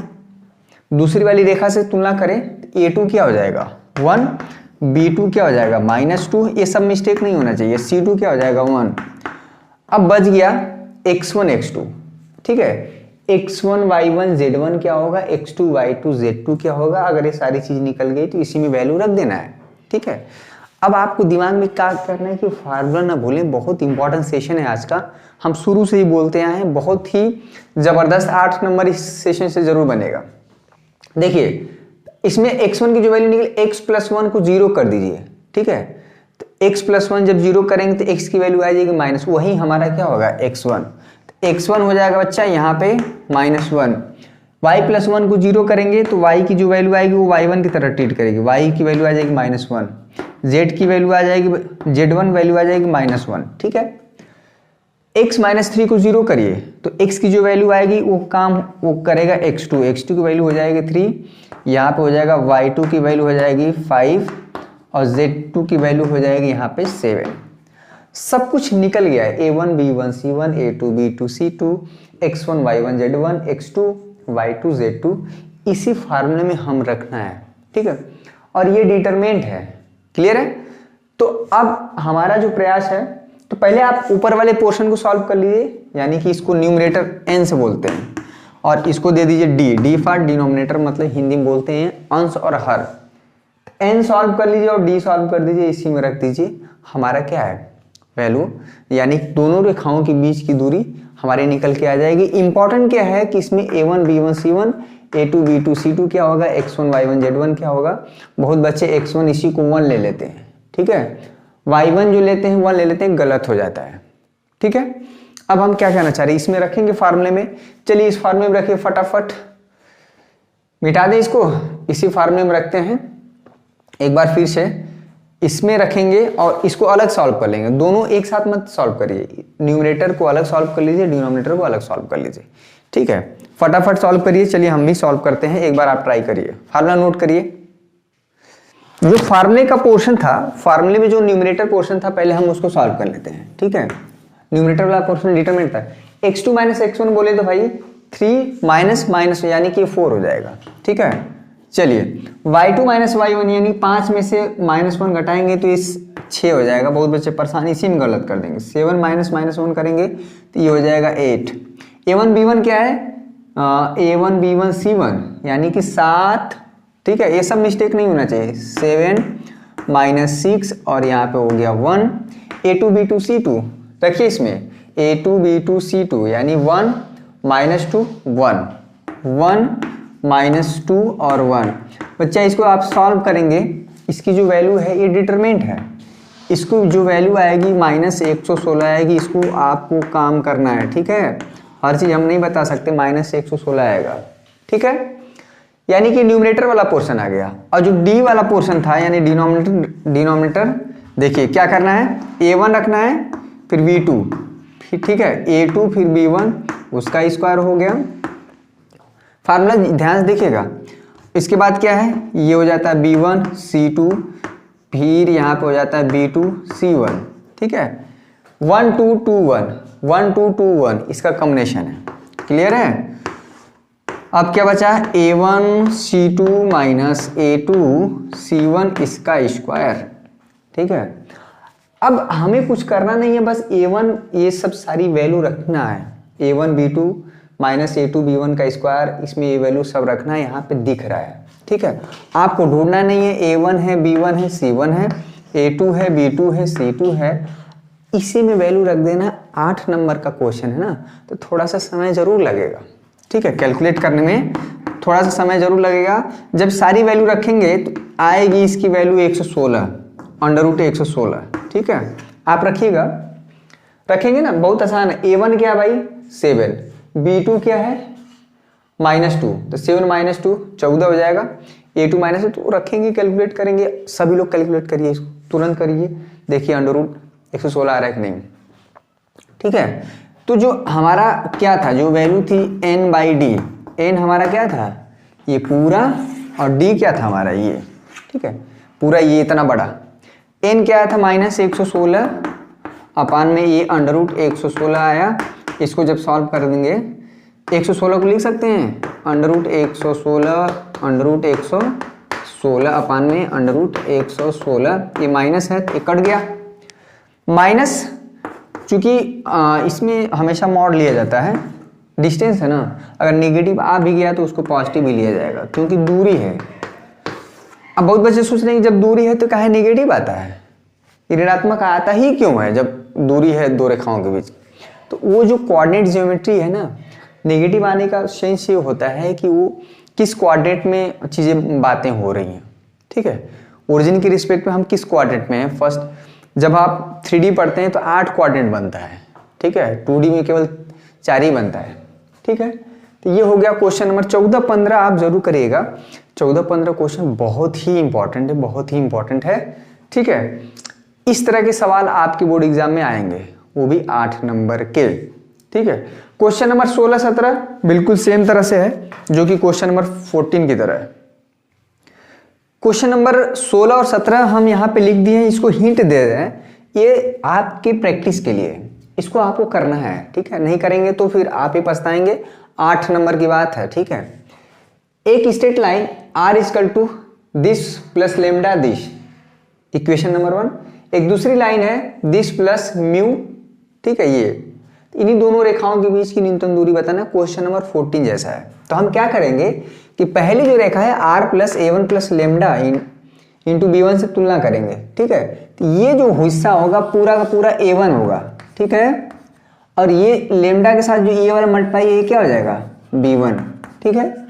दूसरी वाली रेखा से तुलना करें तो A2 क्या हो जाएगा 1, B2 क्या हो जाएगा -2, ये सब मिस्टेक नहीं होना चाहिए। C2 क्या हो जाएगा 1। अब बच गया x1 x2, ठीक है, x1 y1 z1 क्या होगा, x2 y2 z2 क्या होगा। अगर ये सारी चीज निकल गई तो इसी में वैल्यू रख देना है, ठीक है। अब आपको दिमाग में क्या करना है कि फार्मूला ना भूलें, बहुत इंपॉर्टेंट सेशन है आज का, हम शुरू से ही बोलते आए हैं, बहुत ही जबरदस्त 8 नंबर इस सेशन से जरूर बनेगा। देखिए इसमें x1 की जो वैल्यू निकली, x + 1 को 0 कर दीजिए, ठीक है, तो x + 1 जब 0 करेंगे तो x की वैल्यू आ जाएगी माइनस, वही हमारा क्या होगा x1, तो x1 हो जाएगा बच्चा यहाँ पे -1। y + 1 को 0 करेंगे तो y की जो वैल्यू आएगी वो y1 की तरह ट्रीट करेगी, y की वैल्यू आ जाएगी -1, z की वैल्यू आ जाएगी, z1 वैल्यू आ जाएगी -1, ठीक है। x -3 को 0 करिए तो x की जो वैल्यू आएगी वो करेगा x2, x2 की वैल्यू हो जाएगी 3, यहाँ पे हो जाएगा y2 की वैल्यू हो जाएगी 5 और z2 की वैल्यू हो जाएगी यहाँ पे 7। सब कुछ निकल गया है, a1 b1 c1 a2 b2 c2 x1 y1 z1 x2 y2 z2, इसी फार्मूले में हम रखना है, ठीक है, और ये डिटरमिनेंट है, क्लियर है। तो अब हमारा जो प्रयास है, तो पहले आप ऊपर वाले पोर्शन को सॉल्व कर लीजिए, यानी कि इसको न्यूमरेटर n से बोलते हैं और इसको दे दीजिए d फॉर डिनोमिनेटर, मतलब हिंदी में बोलते हैं अंश और हर। n सॉल्व कर लीजिए और d सॉल्व कर दीजिए, इसी में रख दीजिए, हमारा क्या है वैल्यू, यानी दोनों रेखाओं के बीच की दूरी हमारे निकल के आ जाएगी। इंपॉर्टेंट क्या है कि इसमें a1 b1 c1 a2 b2 c2 क्या होगा, x1 y1 z1 क्या होगा। बहुत बच्चे x1 इसी को 1 ले लेते हैं, ठीक है, y1 जो लेते हैं 1 ले लेते हैं, गलत हो जाता है, ठीक है। अब हम क्या कहना चाह रहे हैं, इसमें रखेंगे फार्मूले में, चलिए इस फार्मूले में रखिए, फटाफट मिटा दें इसको, इसी फार्मूले में रखते हैं, एक बार फिर से इसमें रखेंगे और इसको अलग सॉल्व कर लेंगे, दोनों एक साथ मत सॉल्व करिए, न्यूमरेटर को अलग सॉल्व कर लीजिए, डिनोमिनेटर को अलग सॉल्व कर लीजिए, ठीक है, फटाफट सॉल्व करिए। चलिए हम भी सॉल्व करते हैं, एक बार आप ट्राई करिए, फार्मूला नोट करिए। जो फार्मूले का पोर्शन था, फार्मूले में जो न्यूमरेटर पोर्शन था, पहले हम उसको सॉल्व कर लेते हैं, ठीक है। न्यूमरेटर वाला पोर्शन डिटरमिनेंट था, x2 - x1 बोले तो भाई 3 माइनस यानी कि 4 हो जाएगा, ठीक है। चलिए y2 - y1 यानी 5 में से -1 घटाएंगे तो इस 6 हो जाएगा। बहुत बच्चे परेशान इसी में गलत कर देंगे, 7 -1 करेंगे तो ये हो जाएगा 8। a1 b1 क्या है, a1 b1 c1 यानी कि 7, ठीक है, ये सब मिस्टेक नहीं होना चाहिए। 7 -6 और यहाँ पे हो गया 1। a2 b2 c2 रखिए, इसमें a2 b2 c2 यानी 1 -2 1 1 -2 और 1। बच्चा इसको आप सॉल्व करेंगे, इसकी जो वैल्यू है ये डिटरमिनेंट है, इसको जो वैल्यू आएगी -116 आएगी, इसको आपको काम करना है, ठीक है। हर चीज़ हम नहीं बता सकते, -116 आएगा, ठीक है। यानी कि न्यूमरेटर वाला पोर्शन आ गया, और जो डी वाला पोर्शन था यानी डिनोमिनेटर देखिए क्या करना है, a1 रखना है, फिर b2, ठीक है, a2 फिर b1 उसका स्क्वायर हो गया। फार्मूला ध्यान से देखिएगा, इसके बाद क्या है, ये हो जाता है b1 c2, फिर यहाँ पे हो जाता है b2 c1, ठीक है, 1 2 2 1 1 2 2 1 इसका कॉम्बिनेशन है, क्लियर है। अब क्या बचा, a1 c2 minus a2 c1 इसका स्क्वायर, ठीक है। अब हमें कुछ करना नहीं है, बस a1 ये सब सारी वैल्यू रखना है, a1 b2 minus a2 b1 का स्क्वायर, इसमें ये वैल्यू सब रखना है, यहाँ पे दिख रहा है, ठीक है। आपको ढूंढना नहीं है, a1 है b1 है c1 है a2 है b2 है c2 है, इसी में वैल्यू रख देना। 8 नंबर का क्वेश्चन है ना, तो थोड़ा सा समय जरूर लगेगा, ठीक है, कैलकुलेट करने में थोड़ा सा समय जरूर लगेगा। जब सारी वैल्यू रखेंगे तो आएगी इसकी वैल्यू 116 √116, ठीक है। आप रखिएगा, रखेंगे ना, बहुत आसान है। a1 क्या है भाई 7, b2 क्या है -2, तो 7 -2 14 हो जाएगा, a2 -2 तो रखेंगे, कैलकुलेट करेंगे, सभी लोग कैलकुलेट करिए, इसको तुरंत करिए, देखिए √116 आ रहा है कि नहीं, ठीक है। तो जो हमारा क्या था, जो वैल्यू थी n/d, n हमारा क्या था, ये पूरा, और d क्या था हमारा ये, ठीक है, पूरा ये इतना बड़ा। n क्या था माइनस 116 अपान में ये अंडर रूट 116 आया। इसको जब सॉल्व कर देंगे 116 को लिख सकते हैं अंडर रूट 116 अपान में अंडर रूट 116, ये माइनस है ये कट गया। माइनस चूंकि इसमें हमेशा मॉड लिया जाता है, डिस्टेंस है ना, अगर नेगेटिव आ भी गया तो उसको पॉजिटिव भी लिया जाएगा क्योंकि दूरी है। अब बहुत बच्चे सोच रहे हैं जब दूरी है तो काहे नेगेटिव आता है, ऋणात्मक आता ही क्यों है जब दूरी है दो रेखाओं के बीच। तो वो जो कोऑर्डिनेट ज्योमेट्री है ना, नेगेटिव आने का सेंस ये होता है कि वो किस कोऑर्डिनेट में चीज़ें बातें हो रही हैं, ठीक है। ओरिजिन के रिस्पेक्ट में हम किस कोऑर्डिनेट में हैं। फर्स्ट जब आप 3D पढ़ते हैं तो 8 कोऑर्डिनेट बनता है, ठीक है, 2D में केवल 4 ही बनता है, ठीक है। तो ये हो गया क्वेश्चन नंबर 14-15 आप जरूर करिएगा। 14-15 क्वेश्चन बहुत ही इंपॉर्टेंट है, बहुत ही इंपॉर्टेंट है, ठीक है। इस तरह के सवाल आपके बोर्ड एग्जाम में आएंगे, वो भी 8 नंबर के, ठीक है। क्वेश्चन नंबर 16-17 बिल्कुल सेम तरह से है जो कि क्वेश्चन नंबर 14 की तरह है। क्वेश्चन नंबर 16 और 17 हम यहाँ पे लिख दिए हैं, इसको हिंट दे रहे हैं, ये आपकी प्रैक्टिस के लिए, इसको आपको करना है, ठीक है। नहीं करेंगे तो फिर आप ही पछताएंगे, 8 नंबर की बात है, ठीक है। एक straight line r equal to this plus lambda this, equation number 1। एक दूसरी लाइन है दिस प्लस म्यू, ठीक है। ये इन्हीं दोनों रेखाओं के बीच की न्यूनतम दूरी बताना, क्वेश्चन नंबर 14 जैसा है। तो हम क्या करेंगे कि पहली जो रेखा है r plus a1 plus lambda into b1 से तुलना करेंगे, ठीक है। तो ये जो हिस्सा होगा पूरा का पूरा a1 होगा, ठीक है, और ये लेमडा के साथ जो ये वाला मल्टीप्लाई ये क्या हो जाएगा b1, ठीक है।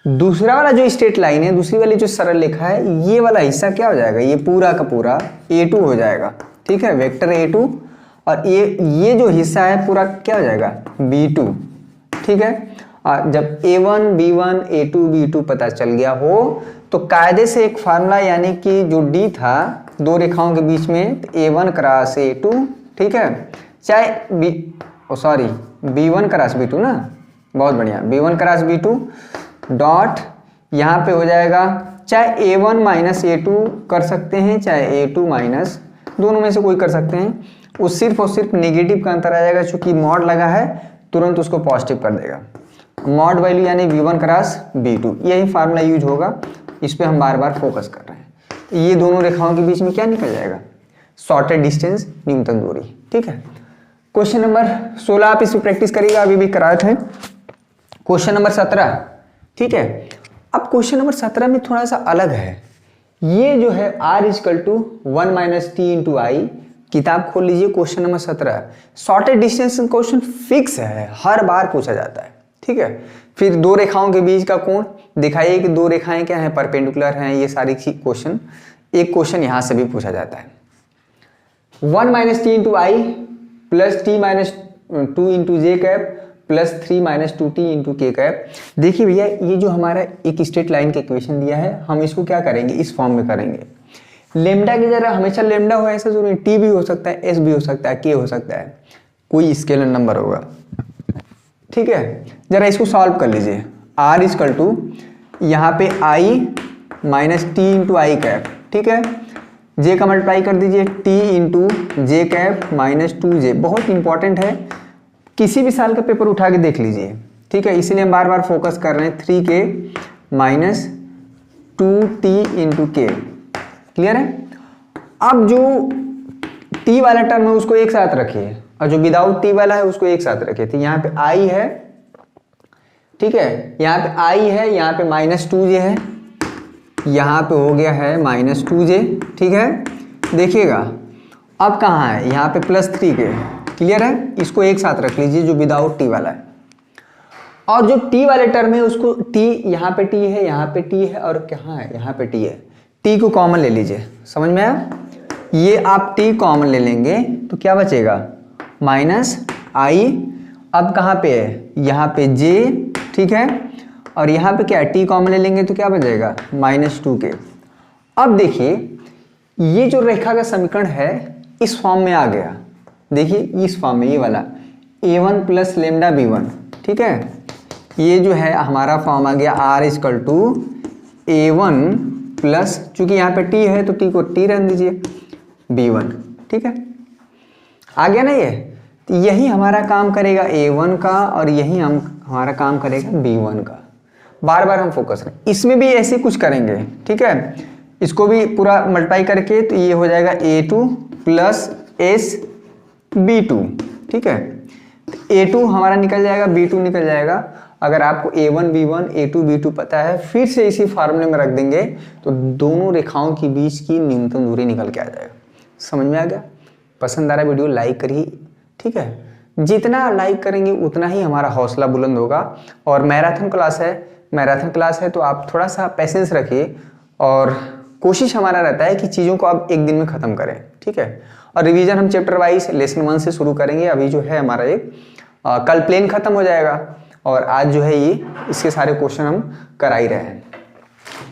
दूसरा वाला जो स्ट्रेट लाइन है, दूसरी वाली जो सरल रेखा है, ये वाला हिस्सा क्या हो जाएगा, ये पूरा का पूरा a2 हो जाएगा, ठीक है, वेक्टर a2, और ये जो हिस्सा है पूरा क्या हो जाएगा b2, ठीक है। और जब a1 b1 a2 b2 पता चल गया हो तो कायदे से एक फार्मूला, यानी कि जो d था दो रेखाओं के बीच में, a1 क्रॉस a2, ठीक है, चाहे b1 क्रॉस b2 ना, बहुत बढ़िया, b1 क्रॉस b2 डॉट यहाँ पे हो जाएगा, चाहे a1 माइनस a2 कर सकते हैं, चाहे a2 माइनस, दोनों में से कोई कर सकते हैं। वो सिर्फ और सिर्फ नेगेटिव का अंतर आ जाएगा, चूंकि मॉड लगा है तुरंत उसको पॉजिटिव कर देगा। मॉड वैल्यू यानी v1 क्रॉस b2, यही फार्मूला यूज होगा, इस पे हम बार बार फोकस कर रहे हैं। तो ये दोनों रेखाओं के बीच में क्या निकल जाएगा, शॉर्टेड डिस्टेंस, न्यूनतम दूरी, ठीक है। क्वेश्चन नंबर 16 आप इस पर प्रैक्टिस करिएगा, अभी भी कराए थे। क्वेश्चन नंबर 17, ठीक है। अब क्वेश्चन नंबर 17 में थोड़ा सा अलग है, ये जो है r equal to 1 minus T into I, किताब खोल लीजिए question number 17। Shortest distance question fix है, हर बार पूछा जाता है, ठीक है। फिर दो रेखाओं के बीच का कोण दिखाइए कि दो रेखाएं क्या हैं, परपेंडिकुलर हैं, ये सारी क्वेश्चन, एक क्वेश्चन यहां से भी पूछा जाता है। 1 minus T into I plus T minus 2 into J cap plus 3 minus 2t into K cap. देखिए भैया, ये जो हमारा एक स्ट्रेट लाइन का इक्वेशन दिया है, हम इसको क्या करेंगे, इस फॉर्म में करेंगे। लेमडा की जगह हमेशा लेमडा हो ऐसा जरूरी, टी भी हो सकता है, एस भी हो सकता है, के हो सकता है, कोई स्केलर नंबर होगा, ठीक है। जरा इसको सॉल्व कर लीजिए। r इक्वल टू यहाँ पे i minus T into I cap, ठीक है, j का मल्टीप्लाई कर दीजिए t into J cap minus 2j। बहुत इंपॉर्टेंट है, किसी भी साल का पेपर उठा के देख लीजिए, ठीक है, इसीलिए हम बार बार फोकस कर रहे हैं। 3k माइनस 2t इंटू के, क्लियर है। अब जो t वाला टर्म है उसको एक साथ रखिए, और जो विदाउट t वाला है उसको एक साथ रखिए। तो यहाँ पे i है, ठीक है, यहाँ पे i है, यहाँ पे माइनस 2j है, यहाँ पे हो गया है माइनस 2j, ठीक है। देखिएगा अब कहाँ है, यहाँ पे प्लस 3k, क्लियर है। इसको एक साथ रख लीजिए जो विदाउट t वाला है, और जो t वाले टर्म है उसको t, यहाँ पे t है, यहाँ पे t है, और कहाँ है, यहाँ पे t है, t को कॉमन ले लीजिए, समझ में आया। ये आप t कॉमन ले लेंगे तो क्या बचेगा, माइनस i, अब कहाँ पे है, यहाँ पे j, ठीक है, और यहाँ पे क्या है, t कॉमन ले लेंगे तो क्या बचेगा, माइनस 2k। अब देखिए ये जो रेखा का समीकरण है इस फॉर्म में आ गया, देखिए इस फॉर्म में, ये वाला a1 प्लस लेमडा b1, ठीक है। ये जो है हमारा फॉर्म आ गया r equal to a1 plus, चूंकि यहाँ पे t है तो t को t रहने दीजिए, b1। ठीक है, आ गया ना ये। तो यही हमारा काम करेगा a1 का और यही हमारा काम करेगा b1 का। बार बार हम फोकस करें, इसमें भी ऐसे कुछ करेंगे। ठीक है, इसको भी पूरा मल्टीप्लाई करके तो ये हो जाएगा a2 प्लस s b2। ठीक है, a2 हमारा निकल जाएगा, b2 निकल जाएगा। अगर आपको a1 b1 a2 b2 पता है, फिर से इसी फार्मूले में रख देंगे तो दोनों रेखाओं के बीच की न्यूनतम दूरी निकल के आ जाएगा। समझ में आ गया? पसंद आ रहा वीडियो लाइक करिए। ठीक है, जितना लाइक करेंगे उतना ही हमारा हौसला बुलंद होगा। और मैराथन क्लास है तो आप थोड़ा सा पेशेंस रखिए और कोशिश हमारा रहता है कि चीज़ों को आप एक दिन में ख़त्म करें। ठीक है, और रिवीजन हम चैप्टर वाइज लेसन 1 से शुरू करेंगे। अभी जो है हमारा एक कल प्लेन खत्म हो जाएगा और आज जो है ये इसके सारे क्वेश्चन हम करा ही रहे हैं।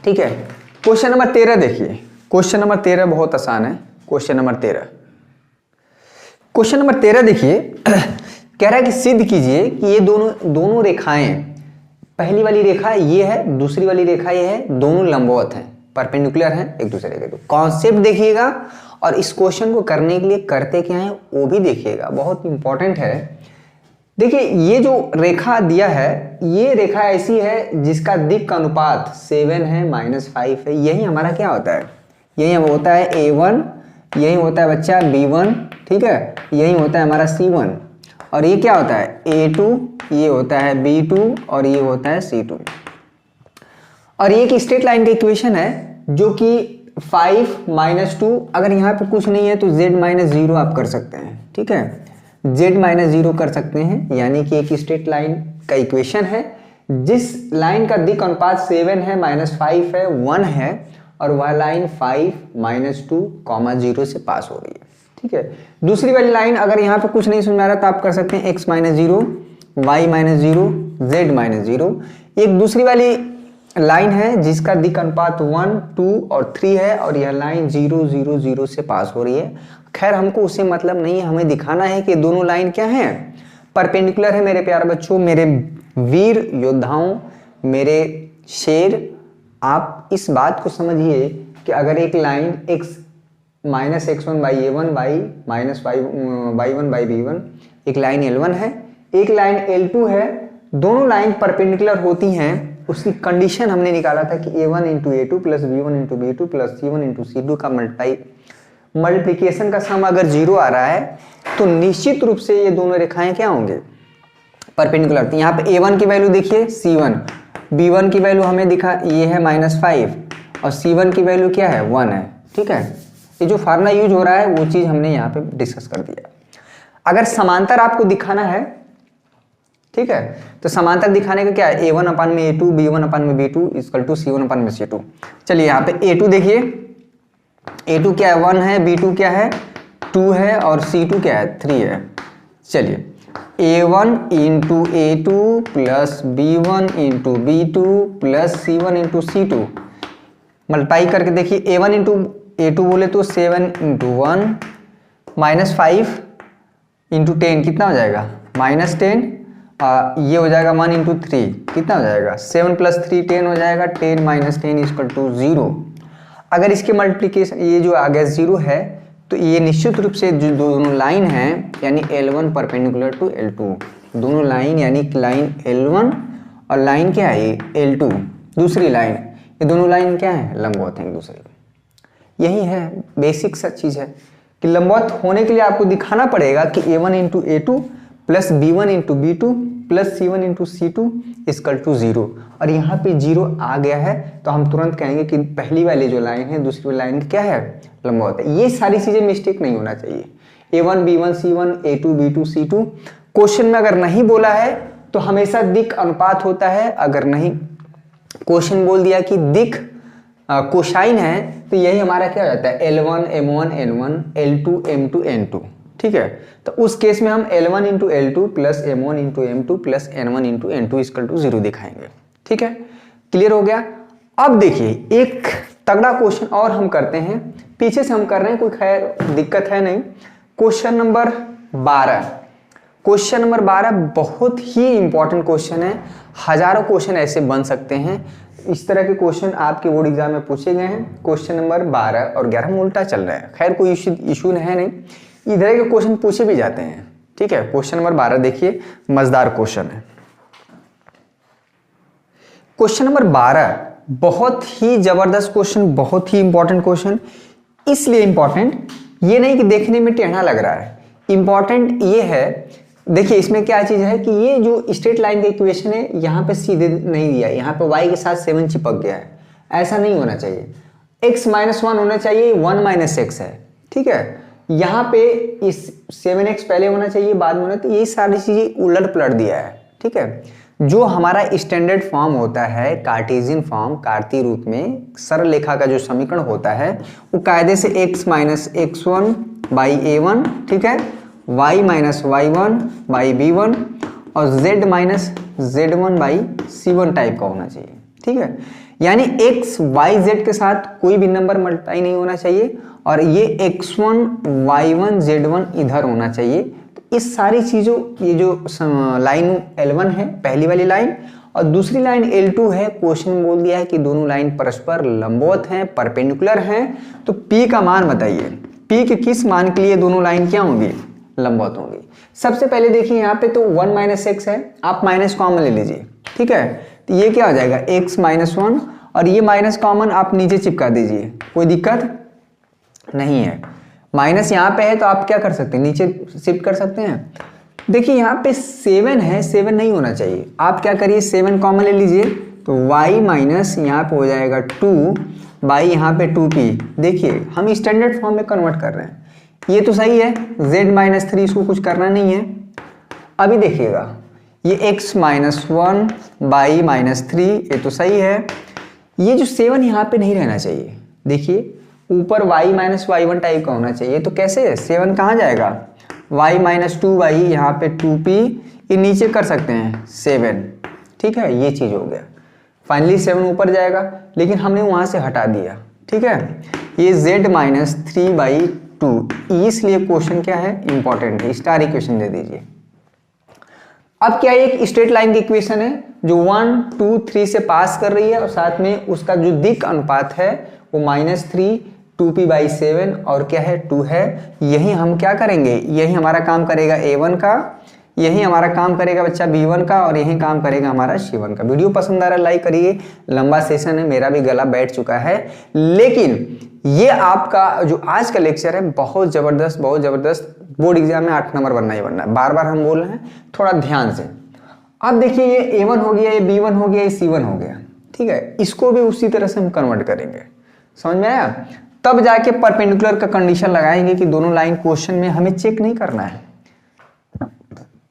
ठीक है, क्वेश्चन नंबर 13 देखिए। क्वेश्चन नंबर 13 बहुत आसान है। क्वेश्चन नंबर 13 देखिए, कह रहा है कि सिद्ध कीजिए कि ये दोनों रेखाएं, पहली वाली रेखा ये है, दूसरी वाली रेखा ये है, दोनों लंबवत हैं, परपेंडिकुलर हैं एक दूसरे के। तो कॉन्सेप्ट देखिएगा और इस क्वेश्चन को करने के लिए करते क्या है वो भी देखिएगा, बहुत इंपॉर्टेंट है। देखिए, ये जो रेखा दिया है, ये रेखा ऐसी है जिसका दिक् का अनुपात 7 है -5 है। यही हमारा क्या होता है, यही होता है a1, यही होता है बच्चा b1। ठीक है, यही होता है हमारा c1 और ये क्या होता है a2, ये होता है b2 और ये होता है c2। और ये एक स्ट्रेट लाइन का इक्वेशन है जो कि 5 - 2, अगर यहाँ पे कुछ नहीं है तो z - 0 आप कर सकते हैं। ठीक है, z - 0 कर सकते हैं, यानी कि एक स्ट्रेट लाइन का इक्वेशन है जिस लाइन का दिक् अनुपात 7 है -5 है 1 है और वह लाइन 5 - 2, 0 से पास हो रही है। ठीक है, दूसरी वाली लाइन अगर यहाँ पे कुछ नहीं समझ आ रहा तो आप कर सकते हैं x - 0, y - 0, z - 0। एक दूसरी वाली लाइन है जिसका दिक् अनुपात 1, 2 और 3 है और यह लाइन 0, 0, 0 से पास हो रही है। खैर हमको उससे मतलब नहीं है, हमें दिखाना है कि दोनों लाइन क्या हैं, परपेंडिकुलर है। मेरे प्यारे बच्चों, मेरे वीर योद्धाओं, मेरे शेर, आप इस बात को समझिए कि अगर एक लाइन x -x1/a1 y-1/b1 एक लाइन L1 है, एक लाइन L2 है, दोनों लाइन परपेंडिकुलर होती हैं। उसकी कंडीशन हमने निकाला था कि a1 × a2 plus b1 × b2 plus c1 × c2 का मल्टीप्लिकेशन का सम अगर 0 आ रहा है तो निश्चित रूप से ये दोनों रेखाएं क्या होंगे, परपेंडिकुलर। तो यहाँ पे a1 की वैल्यू देखिए c1, b1 की वैल्यू हमें दिखा ये है -5 और c1 की वैल्यू क्या है 1 है। ठीक है, ये जो फार्मूला यूज हो रहा है वो चीज़ हमने यहाँ पे डिस्कस कर दिया। अगर समांतर आपको दिखाना है, ठीक है, तो समांतर दिखाने का क्या है, a1/a2 b1/b2 = c1/c2। चलिए यहाँ पे a2 देखिए, a2 क्या है 1 है, b2 क्या है 2 है और c2 क्या है 3 है। चलिए a1 × a2 plus b1 × b2 plus c1 × c2 multiply करके देखिए, a1 × a2 बोले तो 7 × 1 -5 × 10 कितना हो जाएगा -10। ये हो जाएगा 1 × 3 कितना हो जाएगा 7 + 3 10 हो जाएगा, 10 - 10 = 0। अगर इसके मल्टीप्लिकेशन ये जो आ गया 0 है तो ये निश्चित रूप से जो दोनों लाइन हैं यानी L1 परपेंडिकुलर टू L2, दोनों लाइन यानी लाइन L1 और लाइन क्या है L2 दूसरी लाइन, ये दोनों लाइन क्या है लंबवत हैं एक दूसरे को। यही है बेसिक सा चीज़ है कि लंबवत होने के लिए आपको दिखाना पड़ेगा कि a1 × a2 plus b1 × b2 plus c1 × c2 = 0 और यहाँ पे 0 आ गया है तो हम तुरंत कहेंगे कि पहली वाली जो लाइन है दूसरी वाली लाइन क्या है लंबवत है। ये सारी चीज़ें मिस्टेक नहीं होना चाहिए। a1 b1 c1 a2 b2 c2 question में अगर नहीं बोला है तो हमेशा दिक् अनुपात होता है, अगर नहीं क्वेश्चन बोल दिया कि दिक् कोसाइन है तो यही हमारा क्या हो जाता है L1 m1 n1 L2 m2 n2। ठीक है, तो उस केस में हम L1 × L2 plus m1 × m2 plus n1 × n2 = 0 दिखाएंगे। ठीक है, क्लियर हो गया। अब देखिए एक तगड़ा क्वेश्चन और हम करते हैं, पीछे से हम कर रहे हैं, कोई खैर दिक्कत है नहीं। क्वेश्चन नंबर 12 बहुत ही इंपॉर्टेंट क्वेश्चन है। हजारों क्वेश्चन ऐसे बन सकते हैं। इस तरह के क्वेश्चन आपके बोर्ड एग्जाम में पूछे गए हैं। क्वेश्चन नंबर 12 और 11 में उल्टा चल रहा है। खैर कोई इशू है नहीं, इधर के क्वेश्चन पूछे भी जाते हैं। ठीक है, क्वेश्चन नंबर 12 देखिए, मजेदार क्वेश्चन है। क्वेश्चन नंबर 12 बहुत ही जबरदस्त क्वेश्चन, बहुत ही इंपॉर्टेंट क्वेश्चन। इसलिए इंपॉर्टेंट ये नहीं कि देखने में टेढ़ा लग रहा है, इंपॉर्टेंट ये है, देखिए इसमें क्या चीज है कि ये जो स्ट्रेट लाइन का इक्वेशन है यहाँ पे सीधे नहीं दिया है, यहाँ पे y के साथ 7 चिपक गया है। ऐसा नहीं होना चाहिए, x -1 होना चाहिए, 1 - x है। ठीक है, यहाँ पे इस 7x पहले होना चाहिए, बाद में होना, तो ये सारी चीजें उलट पलट दिया है। ठीक है, जो हमारा स्टैंडर्ड फॉर्म होता है कार्टेशियन फॉर्म, कार्तीय रूप में सरल रेखा का जो समीकरण होता है वो कायदे से x - x1 बाई a1, ठीक है, y - y1 बाई b1 और z - z1 by c1 type का होना चाहिए। ठीक है, यानी x y z के साथ कोई भी नंबर मल्टीप्लाई नहीं होना चाहिए और ये x1 y1 z1 इधर होना चाहिए। तो इस सारी चीजों, ये जो लाइन L1 है पहली वाली लाइन और दूसरी लाइन L2 है, क्वेश्चन बोल दिया है कि दोनों लाइन परस्पर लंबवत हैं, परपेंडिकुलर हैं। तो P का मान बताइए, P के किस मान के लिए दोनों लाइन क्या होंगी, लंबवत होंगी। सबसे पहले देखिए यहाँ पे तो 1 - x है, आप माइनस कॉमन ले लीजिए। ठीक है, तो ये क्या हो जाएगा x - 1 और ये माइनस कॉमन आप नीचे चिपका दीजिए, कोई दिक्कत नहीं है। माइनस यहाँ पे है तो आप क्या कर सकते हैं, नीचे शिफ्ट कर सकते हैं। देखिए यहाँ पे 7 है, 7 नहीं होना चाहिए, आप क्या करिए 7 कॉमन ले लीजिए, तो y माइनस यहाँ पे हो जाएगा 2 बाई यहाँ पे 2p। देखिए हम स्टैंडर्ड फॉर्म में कन्वर्ट कर रहे हैं, ये तो सही है, z - 3 इसको कुछ करना नहीं है। अभी देखिएगा ये x - 1 बाई -3 ये तो सही है। ये जो 7 यहाँ पे नहीं रहना चाहिए, देखिए ऊपर y - y1 टाइप का होना चाहिए। तो कैसे 7 कहाँ जाएगा, y - 2 बाई यहाँ पे 2p, ये नीचे कर सकते हैं 7। ठीक है, ये चीज हो गया, फाइनली 7 ऊपर जाएगा, लेकिन हमने वहां से हटा दिया। ठीक है, ये z - 3 बाई 2, इसलिए क्वेश्चन क्या है, इंपॉर्टेंट है, स्टार इक्वेशन दे दीजिए। अब क्या एक स्ट्रेट लाइन की इक्वेशन है जो 1 2 3 से पास कर रही है और साथ में उसका जो दिक् अनुपात है वो -3 2p/7 और क्या है 2 है। यही हम क्या करेंगे, यही हमारा काम करेगा a1 का, यही हमारा काम करेगा बच्चा b1 का और यही काम करेगा हमारा c1 का। वीडियो पसंद आ रहा है लाइक करिए, लंबा सेशन है, मेरा भी गला बैठ चुका है, लेकिन ये आपका जो आज का लेक्चर है बहुत जबरदस्त, बहुत जबरदस्त, बोर्ड एग्जाम में 8 नंबर बनना ही बनना है, बार बार हम बोल रहे हैं, थोड़ा ध्यान से। अब देखिए ये a1 हो गया, ये b1 हो गया, ये c1 हो गया। ठीक है, इसको भी उसी तरह से हम कन्वर्ट करेंगे, समझ में आया। तब जाके परपेंडिकुलर का कंडीशन लगाएंगे कि दोनों लाइन, क्वेश्चन में हमें चेक नहीं करना है,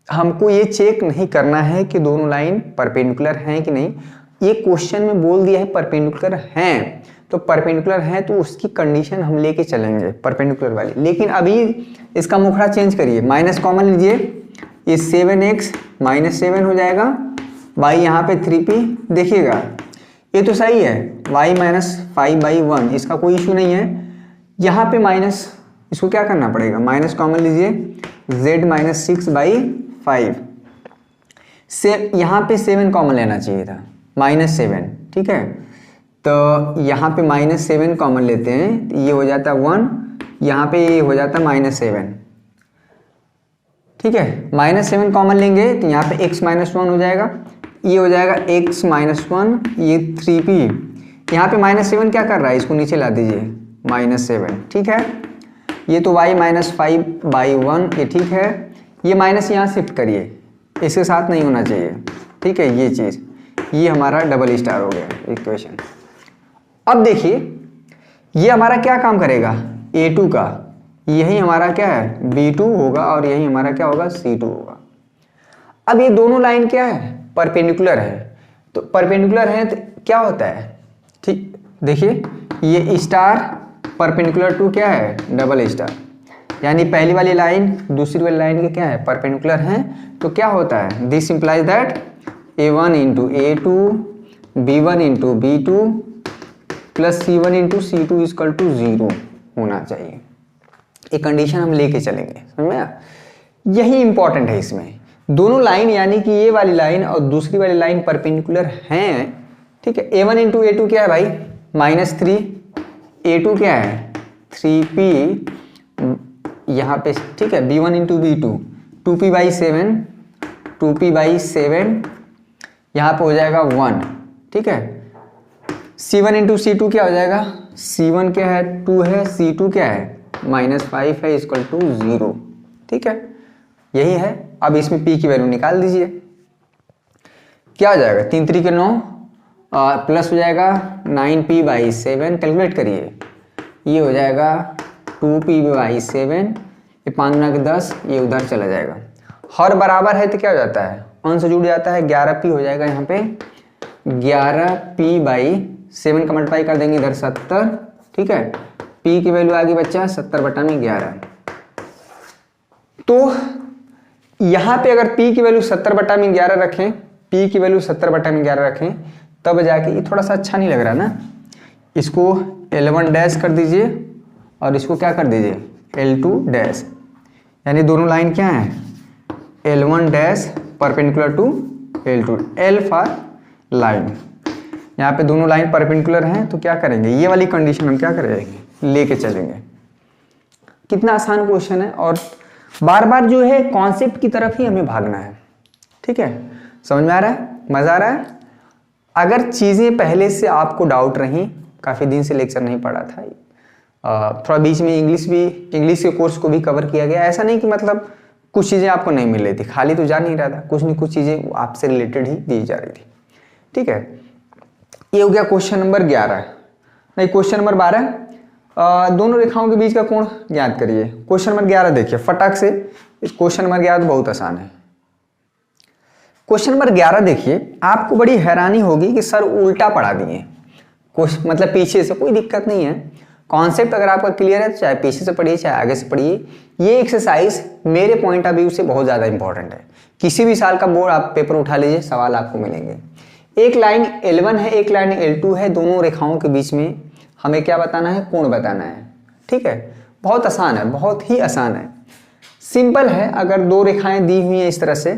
हमको ये चेक नहीं करना है कि दोनों लाइन परपेंडिकुलर हैं कि नहीं। ये क्वेश्चन में बोल दिया है परपेंडिकुलर हैं, तो परपेंडिकुलर हैं तो उसकी कंडीशन हम लेके चलेंगे परपेंडिकुलर वाली। लेकिन अभी इसका मुखड़ा चेंज करिए, माइनस कॉमन लीजिए, ये 7x - 7 हो जाएगा, y यहाँ पे 3p, देखिएगा ये तो सही है, y - 5/1, इसका कोई इशू नहीं है। यहाँ पे माइनस, इसको क्या करना पड़ेगा, माइनस कॉमन लीजिए, z - 6/5 से यहाँ पे 7 कॉमन लेना चाहिए था, -7। ठीक है, तो यहाँ पे -7 कॉमन लेते हैं, तो ये हो जाता 1, यहाँ पे ये हो जाता -7। ठीक है, -7 कॉमन लेंगे तो यहाँ पे x - 1 हो जाएगा, ये हो जाएगा x - 1, ये 3p, यहाँ पे -7 क्या कर रहा है, इसको नीचे ला दीजिए, -7। ठीक है, ये तो y - 5/1, ये ठीक है, ये माइनस यहाँ शिफ्ट करिए, इसके साथ नहीं होना चाहिए। ठीक है, ये चीज़, ये हमारा डबल स्टार हो गया इक्वेशन। अब देखिए ये हमारा क्या काम करेगा, a2 का, यही हमारा क्या है b2 होगा और यही हमारा क्या होगा c2 होगा। अब ये दोनों लाइन क्या है, परपेंडिकुलर है, तो परपेंडिकुलर है तो क्या होता है, ठीक देखिए ये स्टार परपेंडिकुलर टू क्या है, डबल स्टार, यानी पहली वाली लाइन दूसरी वाली लाइन के क्या है, परपेंडिकुलर हैं। तो क्या होता है, this implies that a1 × a2 b1 × b2 plus c1 × c2 = 0 होना चाहिए। एक कंडीशन हम लेके चलेंगे, समझ में। यही इंपॉर्टेंट है इसमें, दोनों लाइन यानी कि ये वाली लाइन और दूसरी वाली लाइन परपेंडिकुलर हैं, ठीक है। A1 इंटू A2 क्या है भाई, -3, A2 क्या है 3P यहाँ पे, ठीक है। B1 into B2 2P/7, 2P/7 यहाँ पे हो जाएगा 1, ठीक है। C1 इंटू C2 क्या हो जाएगा, C1 क्या है 2 है, C2 क्या है -5 है, इक्वल टू 0, ठीक है। यही है। अब इसमें P की वैल्यू निकाल दीजिए, क्या हो जाएगा 3 3 के 9 और प्लस हो जाएगा 9P/7, कैलकुलेट करिए, ये हो जाएगा 2P/7, ये 5 गुना के 10, ये उधर चला जाएगा। हर बराबर है तो क्या हो जाता है, अंश जुड़ जाता है, 11P हो जाएगा यहाँ पे, 11P/7 का मल्टीप्लाई कर देंगे इधर 70, ठीक है। P की वैल्यू आ गई बच्चा 70/11। तो यहाँ पे अगर P की वैल्यू 70/11 रखें, P की वैल्यू 70/11 रखें, तब जाके ये थोड़ा सा अच्छा नहीं लग रहा ना, इसको L1 डैश कर दीजिए और इसको क्या कर दीजिए L2 डैश, यानी दोनों लाइन क्या है L1 dash perpendicular to L2, L for line. यहाँ पे दोनों लाइन परपेंडिकुलर हैं तो क्या करेंगे, ये वाली कंडीशन हम क्या करेंगे लेके चलेंगे। कितना आसान क्वेश्चन है और बार बार जो है कॉन्सेप्ट की तरफ ही हमें भागना है, ठीक है। समझ में आ रहा है, मजा आ रहा है। अगर चीज़ें पहले से आपको डाउट रही, काफ़ी दिन से लेक्चर नहीं पढ़ा था, थोड़ा बीच में इंग्लिश के कोर्स को भी कवर किया गया, ऐसा नहीं कि मतलब कुछ चीज़ें आपको नहीं मिल रही थी, खाली तो जा नहीं रहा था, कुछ न कुछ चीज़ें आपसे रिलेटेड ही दी जा रही थी, ठीक है। ये हो गया क्वेश्चन नंबर 11। नहीं, क्वेश्चन नंबर 12, दोनों रेखाओं के बीच का कोण ज्ञात करिए। क्वेश्चन नंबर 11 देखिए फटाक से, इस क्वेश्चन नंबर 11 तो बहुत आसान है। क्वेश्चन नंबर 11 देखिए, आपको बड़ी हैरानी होगी कि सर उल्टा पढ़ा दिए, मतलब पीछे से, कोई दिक्कत नहीं है। कॉन्सेप्ट अगर आपका क्लियर है तो चाहे पीछे से पढ़िए चाहे आगे से पढ़िए, ये एक्सरसाइज मेरे पॉइंट ऑफ व्यू से बहुत ज़्यादा इंपॉर्टेंट है। किसी भी साल का बोर्ड आप पेपर उठा लीजिए, सवाल आपको मिलेंगे। एक लाइन L1 है, एक लाइन L2 है, दोनों रेखाओं के बीच में हमें क्या बताना है, कोण बताना है, ठीक है। बहुत आसान है, बहुत ही आसान है, सिंपल है। अगर दो रेखाएं दी हुई हैं इस तरह से,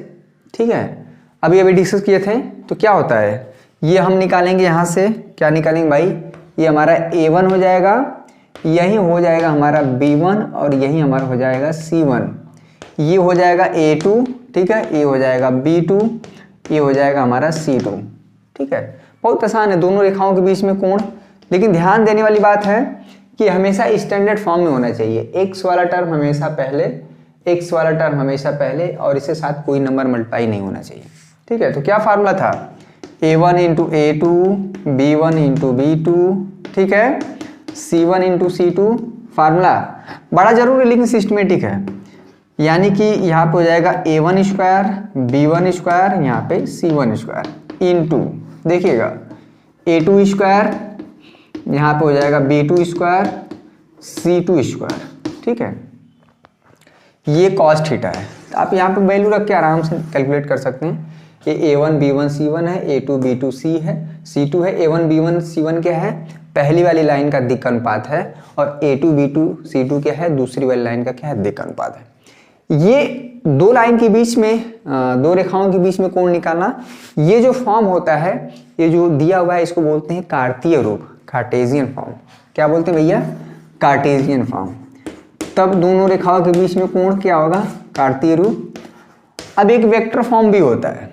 ठीक है, अभी डिस्कस किए थे, तो क्या होता है, ये हम निकालेंगे यहाँ से, क्या निकालेंगे भाई, ये हमारा A1 हो जाएगा, यही हो जाएगा हमारा B1 और यही हमारा हो जाएगा C1, ये हो जाएगा A2, ठीक है, ये हो जाएगा B2, ये हो जाएगा हमारा C2, ठीक है। बहुत आसान है, दोनों रेखाओं के बीच में कोण। लेकिन ध्यान देने वाली बात है कि हमेशा स्टैंडर्ड फॉर्म में होना चाहिए, x वाला टर्म हमेशा पहले, x वाला टर्म हमेशा पहले, और इसके साथ कोई नंबर मल्टीप्लाई नहीं होना चाहिए, ठीक है। तो क्या फार्मूला था, A1 into A2, B1 into B2, ठीक है, C1 इंटू C2। फार्मूला बड़ा जरूरी लेकिन सिस्टमेटिक है, यानी कि यहाँ पे हो जाएगा A1 स्क्वायर, B1 स्क्वायर, यहाँ पे C1 स्क्वायर इंटू, देखिएगा A2 स्क्वायर, यहाँ पे हो जाएगा B2 स्क्वायर, C2 स्क्वायर, ठीक है। ये कॉस थीटा है, तो आप यहाँ पे वैल्यू रख के आराम से कैलकुलेट कर सकते हैं। ये A1 B1 C1 है, A2 B2 C है, C2 है। A1 B1 C1 क्या है, पहली वाली लाइन का दिक् अनुपात है, और A2 B2 C2 क्या है, दूसरी वाली लाइन का क्या है, दिक् अनुपात है। ये दो लाइन के बीच में, दो रेखाओं के बीच में कोण निकालना, ये जो फॉर्म होता है, ये जो दिया हुआ है, इसको बोलते हैं कार्तीय रूप, कार्टेशियन फॉर्म। क्या बोलते हैं भैया, कार्टेशियन फॉर्म। तब दोनों रेखाओं के बीच में कोण क्या होगा, कार्तीय रूप। अब एक वेक्टर फॉर्म भी होता है,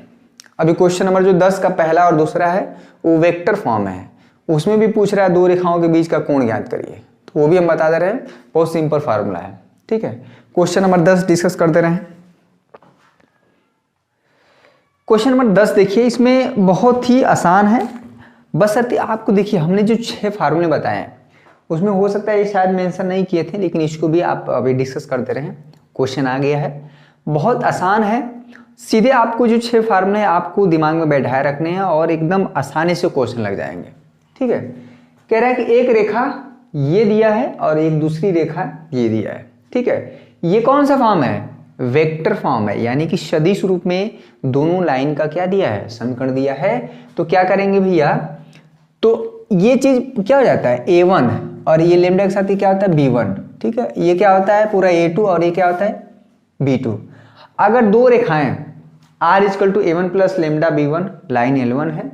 अभी क्वेश्चन नंबर जो 10 का पहला और दूसरा है वो वेक्टर फॉर्म है, उसमें भी पूछ रहा है दो रेखाओं के बीच का कोण ज्ञात करिए, तो वो भी हम बता दे रहे हैं, बहुत सिंपल फार्मूला है, ठीक है। क्वेश्चन नंबर 10 डिस्कस करते रहे। क्वेश्चन नंबर 10 देखिए, इसमें बहुत ही आसान है, बस आपको देखिए हमने जो 6 फार्मूले बताए हैं उसमें हो सकता है ये शायद मेंशन नहीं किए थे, लेकिन इसको भी आप अभी डिस्कस करते रहे, क्वेश्चन आ गया है, बहुत आसान है। सीधे आपको जो 6 फार्मूले हैं आपको दिमाग में बैठाए रखने हैं और एकदम आसानी से क्वेश्चन लग जाएंगे, ठीक है। कह रहा है कि एक रेखा ये दिया है और एक दूसरी रेखा ये दिया है, ठीक है। ये कौन सा फॉर्म है, वेक्टर फॉर्म है, यानी कि सदिश रूप में दोनों लाइन का क्या दिया है, समीकरण दिया है। तो क्या करेंगे भैया, तो ये चीज क्या हो जाता है A1 और ये लेमडा के साथ ये क्या होता है B1, ठीक है। ये क्या होता है पूरा A2 और ये क्या होता है B2। अगर दो रेखाएं r equal to a1 plus lambda b1 line L1 है,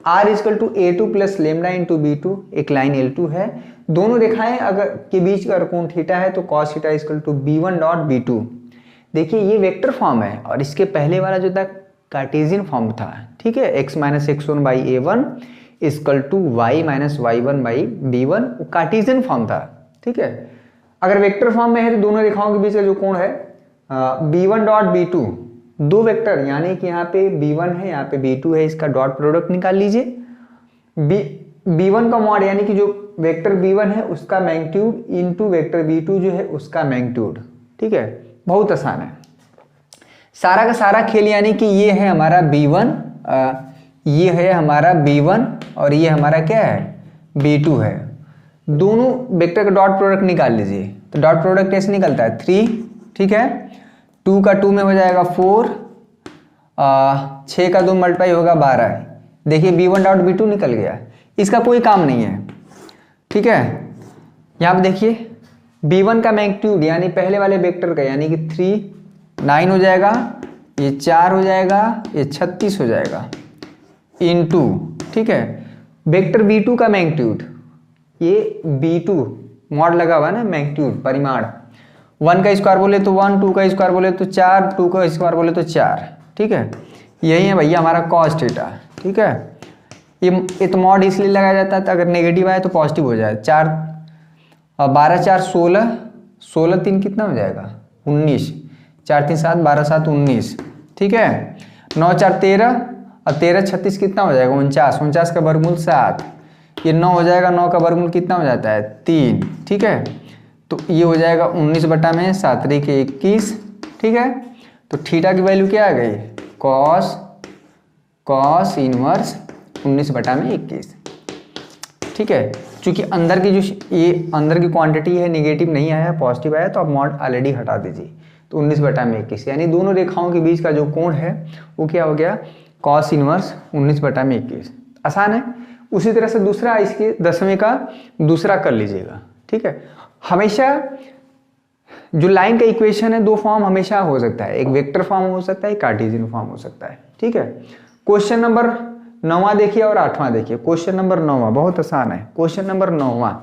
r equal to a2 plus lambda into b2 एक लाइन L2 है। दोनों रेखाएं अगर के बीच का कोण थीटा है तो cos theta equal to b1 dot b2। देखिए ये वेक्टर फॉर्म है और इसके पहले वाला जो था कार्टेशियन फॉर्म था, ठीक है, x minus x1 by a1 equal to y minus y1 by b1, वो कार्टेशियन फॉर्म था, ठीक है। अगर वेक्टर फॉर्म में है तो दोनों रेखाओं के बीच का जो कोण है b1 डॉट b2, दो वेक्टर यानी कि यहाँ पे b1 है यहाँ पे b2 है, इसका डॉट प्रोडक्ट निकाल लीजिए। b1 का मॉड यानी कि जो वेक्टर b1 है उसका मैग्नीट्यूड इनटू वेक्टर b2 जो है उसका मैग्नीट्यूड, ठीक है, बहुत आसान है। सारा का सारा खेल यानी कि ये है हमारा b1, ये है हमारा b1 और ये हमारा क्या है b2 है। दोनों वेक्टर का डॉट प्रोडक्ट निकाल लीजिए, तो डॉट प्रोडक्ट कैसे निकलता है 3, ठीक है, 2 का 2 में हो जाएगा 4, 6 का 2 मल्टीप्लाई होगा 12। देखिए b1 डॉट b2 निकल गया, इसका कोई काम नहीं है, ठीक है। यहाँ पे देखिए b1 का मैग्नीट्यूड यानी पहले वाले वेक्टर का यानी कि 3 9 हो जाएगा, ये 4 हो जाएगा, ये 36 हो जाएगा इनटू, ठीक है, वेक्टर b2 का मैग्नीट्यूड, ये b2 मॉड लगा हुआ ना मैग्नीट्यूड परिमाण, 1 का स्क्वायर बोले तो 1, 2 का स्क्वायर बोले तो 4, 2 का स्क्वायर बोले तो 4, ठीक है। यही है भैया हमारा कॉस थीटा, ठीक है। ये तो मॉड इसलिए लगाया जाता है अगर नेगेटिव आए तो पॉजिटिव हो जाए। 4 12 4 16, 16 3 कितना हो जाएगा 19, 4 3 7 12 7 19, ठीक है। 9 4 13 और 13 36 कितना हो जाएगा 49, 49 का वर्गमूल 7, ये 9 हो जाएगा, 9 का वर्गमूल कितना हो जाता है 3, ठीक है। तो ये हो जाएगा 19 बटा में 7 के 21, ठीक है। तो थीटा की वैल्यू क्या आ गई कॉस इनवर्स 19 बटा में 21, ठीक है। चूंकि अंदर की जो ये अंदर की क्वांटिटी है नेगेटिव नहीं आया पॉजिटिव आया तो आप मॉड ऑलरेडी हटा दीजिए, तो 19 बटा में 21 यानी दोनों रेखाओं के बीच का जो कोण है वो क्या हो गया कॉस इनवर्स 19 बटा में 21। आसान है। उसी तरह से दूसरा इसके 10वें का दूसरा कर लीजिएगा, ठीक है। हमेशा जो लाइन का इक्वेशन है दो फॉर्म हमेशा हो सकता है, एक वेक्टर फॉर्म हो सकता है, एक कार्टेशियन फॉर्म हो सकता है, ठीक है। क्वेश्चन नंबर 9वां देखिए और 8वां देखिए। क्वेश्चन नंबर 9वां बहुत आसान है। क्वेश्चन नंबर 9वां,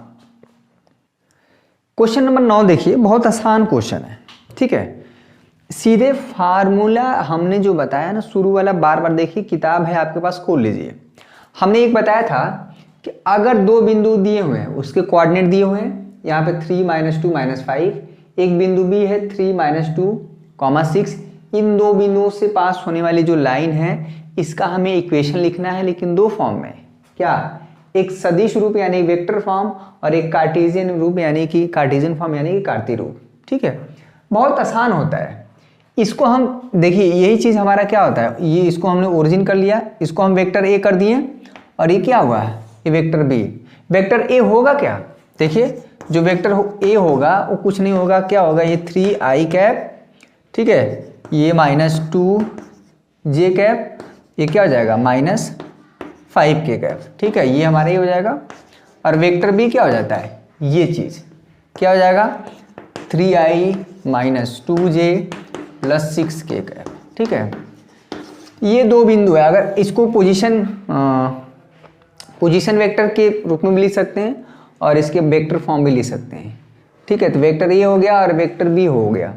क्वेश्चन नंबर 9 देखिए, बहुत आसान क्वेश्चन है, ठीक है। सीधे फार्मूला हमने जो बताया ना शुरू वाला, बार बार देखिए, किताब है आपके पास खोल लीजिए। हमने एक बताया था कि अगर दो बिंदु दिए हुए हैं उसके कोऑर्डिनेट दिए हुए हैं, यहाँ पे 3 -2 -5, एक बिंदु भी है 3 -2, 6, इन दो बिंदुओं से पास होने वाली जो लाइन है इसका हमें इक्वेशन लिखना है, लेकिन दो फॉर्म में। क्या? एक सदिश रूप यानी वेक्टर फॉर्म और एक कार्टेशियन रूप यानी कि कार्टेशियन फॉर्म यानी कि कार्तीय रूप, ठीक है। बहुत आसान होता है। इसको हम देखिए, यही चीज हमारा क्या होता है, ये इसको हमने ओरिजिन कर लिया, इसको हम वेक्टर ए कर दिए और ये क्या हुआ, ये वेक्टर बी। वेक्टर ए होगा क्या, देखिए जो वेक्टर ए होगा वो कुछ नहीं होगा, क्या होगा, ये 3i कैप, ठीक है, ये -2j कैप, ये क्या हो जाएगा -5k कैप, ठीक है, ये हमारा ये हो जाएगा। और वेक्टर बी क्या हो जाता है, ये चीज क्या हो जाएगा 3i - 2j + 6k कैप, ठीक है। ये दो बिंदु है, अगर इसको पोजीशन वेक्टर के रूप में भी लिख सकते हैं और इसके वेक्टर फॉर्म भी लिख सकते हैं, ठीक है। तो वेक्टर ए हो गया और वेक्टर बी हो गया।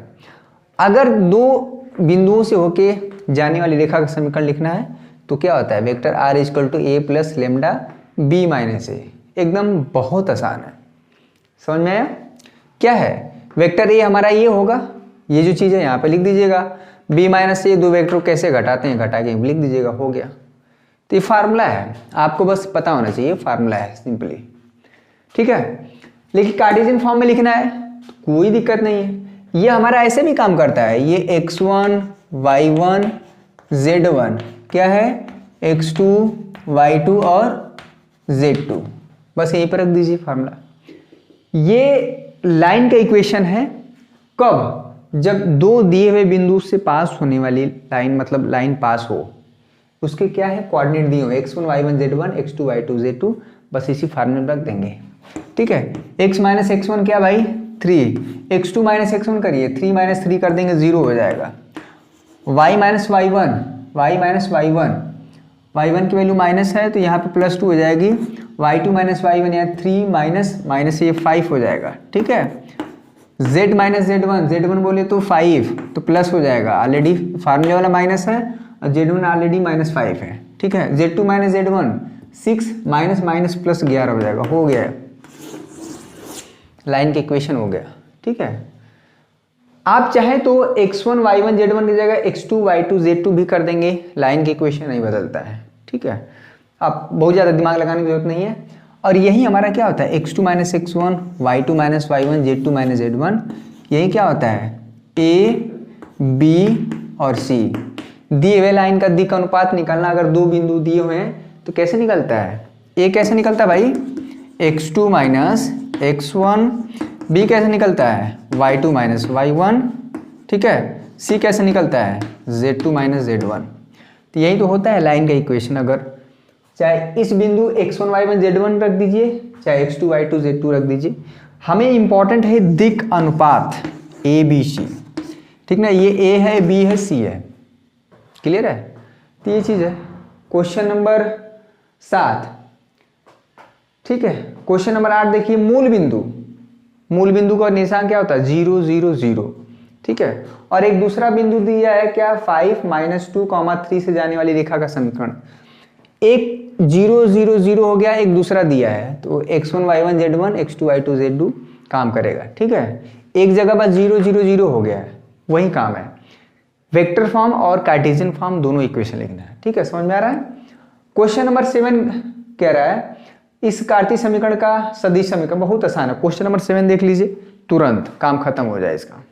अगर दो बिंदुओं से होके जाने वाली रेखा का समीकरण लिखना है तो क्या होता है, vector r = a + λb - a। एकदम बहुत आसान है, समझ में आया। क्या है, वेक्टर ए हमारा ये होगा, ये जो चीज़ है यहाँ पे लिख दीजिएगा, b - a दो वेक्टर कैसे घटाते हैं, घटा के लिख दीजिएगा, हो गया। तो ये फार्मूला है, आपको बस पता होना चाहिए, फार्मूला है सिंपली, ठीक है। लेकिन कार्टेशियन फॉर्म में लिखना है तो कोई दिक्कत नहीं है, ये हमारा ऐसे भी काम करता है। ये x1 y1 z1 क्या है, x2 y2 और z2, बस यहीं पर रख दीजिए फार्मूला। ये लाइन का इक्वेशन है कब, जब दो दिए हुए बिंदु से पास होने वाली लाइन, मतलब लाइन पास हो, उसके क्या है कोऑर्डिनेट दिए हो, x1 y1 z1 x2 y2 z2, बस इसी फार्मूले रख देंगे, ठीक है। x - x1 क्या भाई 3, x2 - x1 करिए, 3 - 3 कर देंगे 0 हो जाएगा। y - y1 y minus Y one की वैल्यू माइनस है तो यहाँ पे +2 हो जाएगी, y2 माइनस वाई वन, यहाँ 3 माइनस ये 5 हो जाएगा, ठीक है। z माइनस z1 बोले तो 5 तो प्लस हो जाएगा, ऑलरेडी फार्मूले वाला माइनस है और z1 ऑलरेडी -5 है, ठीक है। z2 minus z1 6 minus plus 11 हो जाएगा, हो गया, लाइन के इक्वेशन हो गया, ठीक है। आप चाहे तो x1 y1 z1 की जगह x2 y2 z2 भी कर देंगे, लाइन की इक्वेशन नहीं बदलता है, ठीक है। आप बहुत ज़्यादा दिमाग लगाने की जरूरत नहीं है। और यही हमारा क्या होता है, x2 minus x1 y2 minus y1 z2 minus z1, यही क्या होता है, a b और c। दिए हुए लाइन का दिक् अनुपात निकालना, अगर दो बिंदु दिए हुए हैं तो कैसे निकलता है, a कैसे निकलता है भाई, x2 माइनस x1, b कैसे निकलता है, y2 माइनस y1, ठीक है, c कैसे निकलता है, z2 माइनस z1। तो यही तो होता है लाइन का इक्वेशन। अगर चाहे इस बिंदु x1 y1 z1 रख दीजिए, चाहे x2 y2 z2 रख दीजिए, हमें इंपॉर्टेंट है दिक् अनुपात a b c, ठीक ना। ये a है, b है, c है, क्लियर है। तो ये चीज़ है। क्वेश्चन नंबर 7, ठीक है। क्वेश्चन नंबर 8 देखिए, मूल बिंदु का निशान क्या होता है, 0 0 0, ठीक है। और एक दूसरा बिंदु दिया है क्या, 5 -2, 3 से जाने वाली रेखा का समीकरण। एक 0 0 0 हो गया, एक दूसरा दिया है तो x1 y1 z1 x2 y2 z2 काम करेगा, ठीक है। एक जगह पर 0 0 0 हो गया है, वही काम है। वेक्टर फॉर्म और कार्टेशियन फॉर्म दोनों इक्वेशन लिखना है, ठीक है, समझ में आ रहा है। क्वेश्चन नंबर 7 कह रहा है इस कार्तीय समीकरण का सदिश समीकरण, बहुत आसान है। क्वेश्चन नंबर 7 देख लीजिए, तुरंत काम खत्म हो जाए इसका।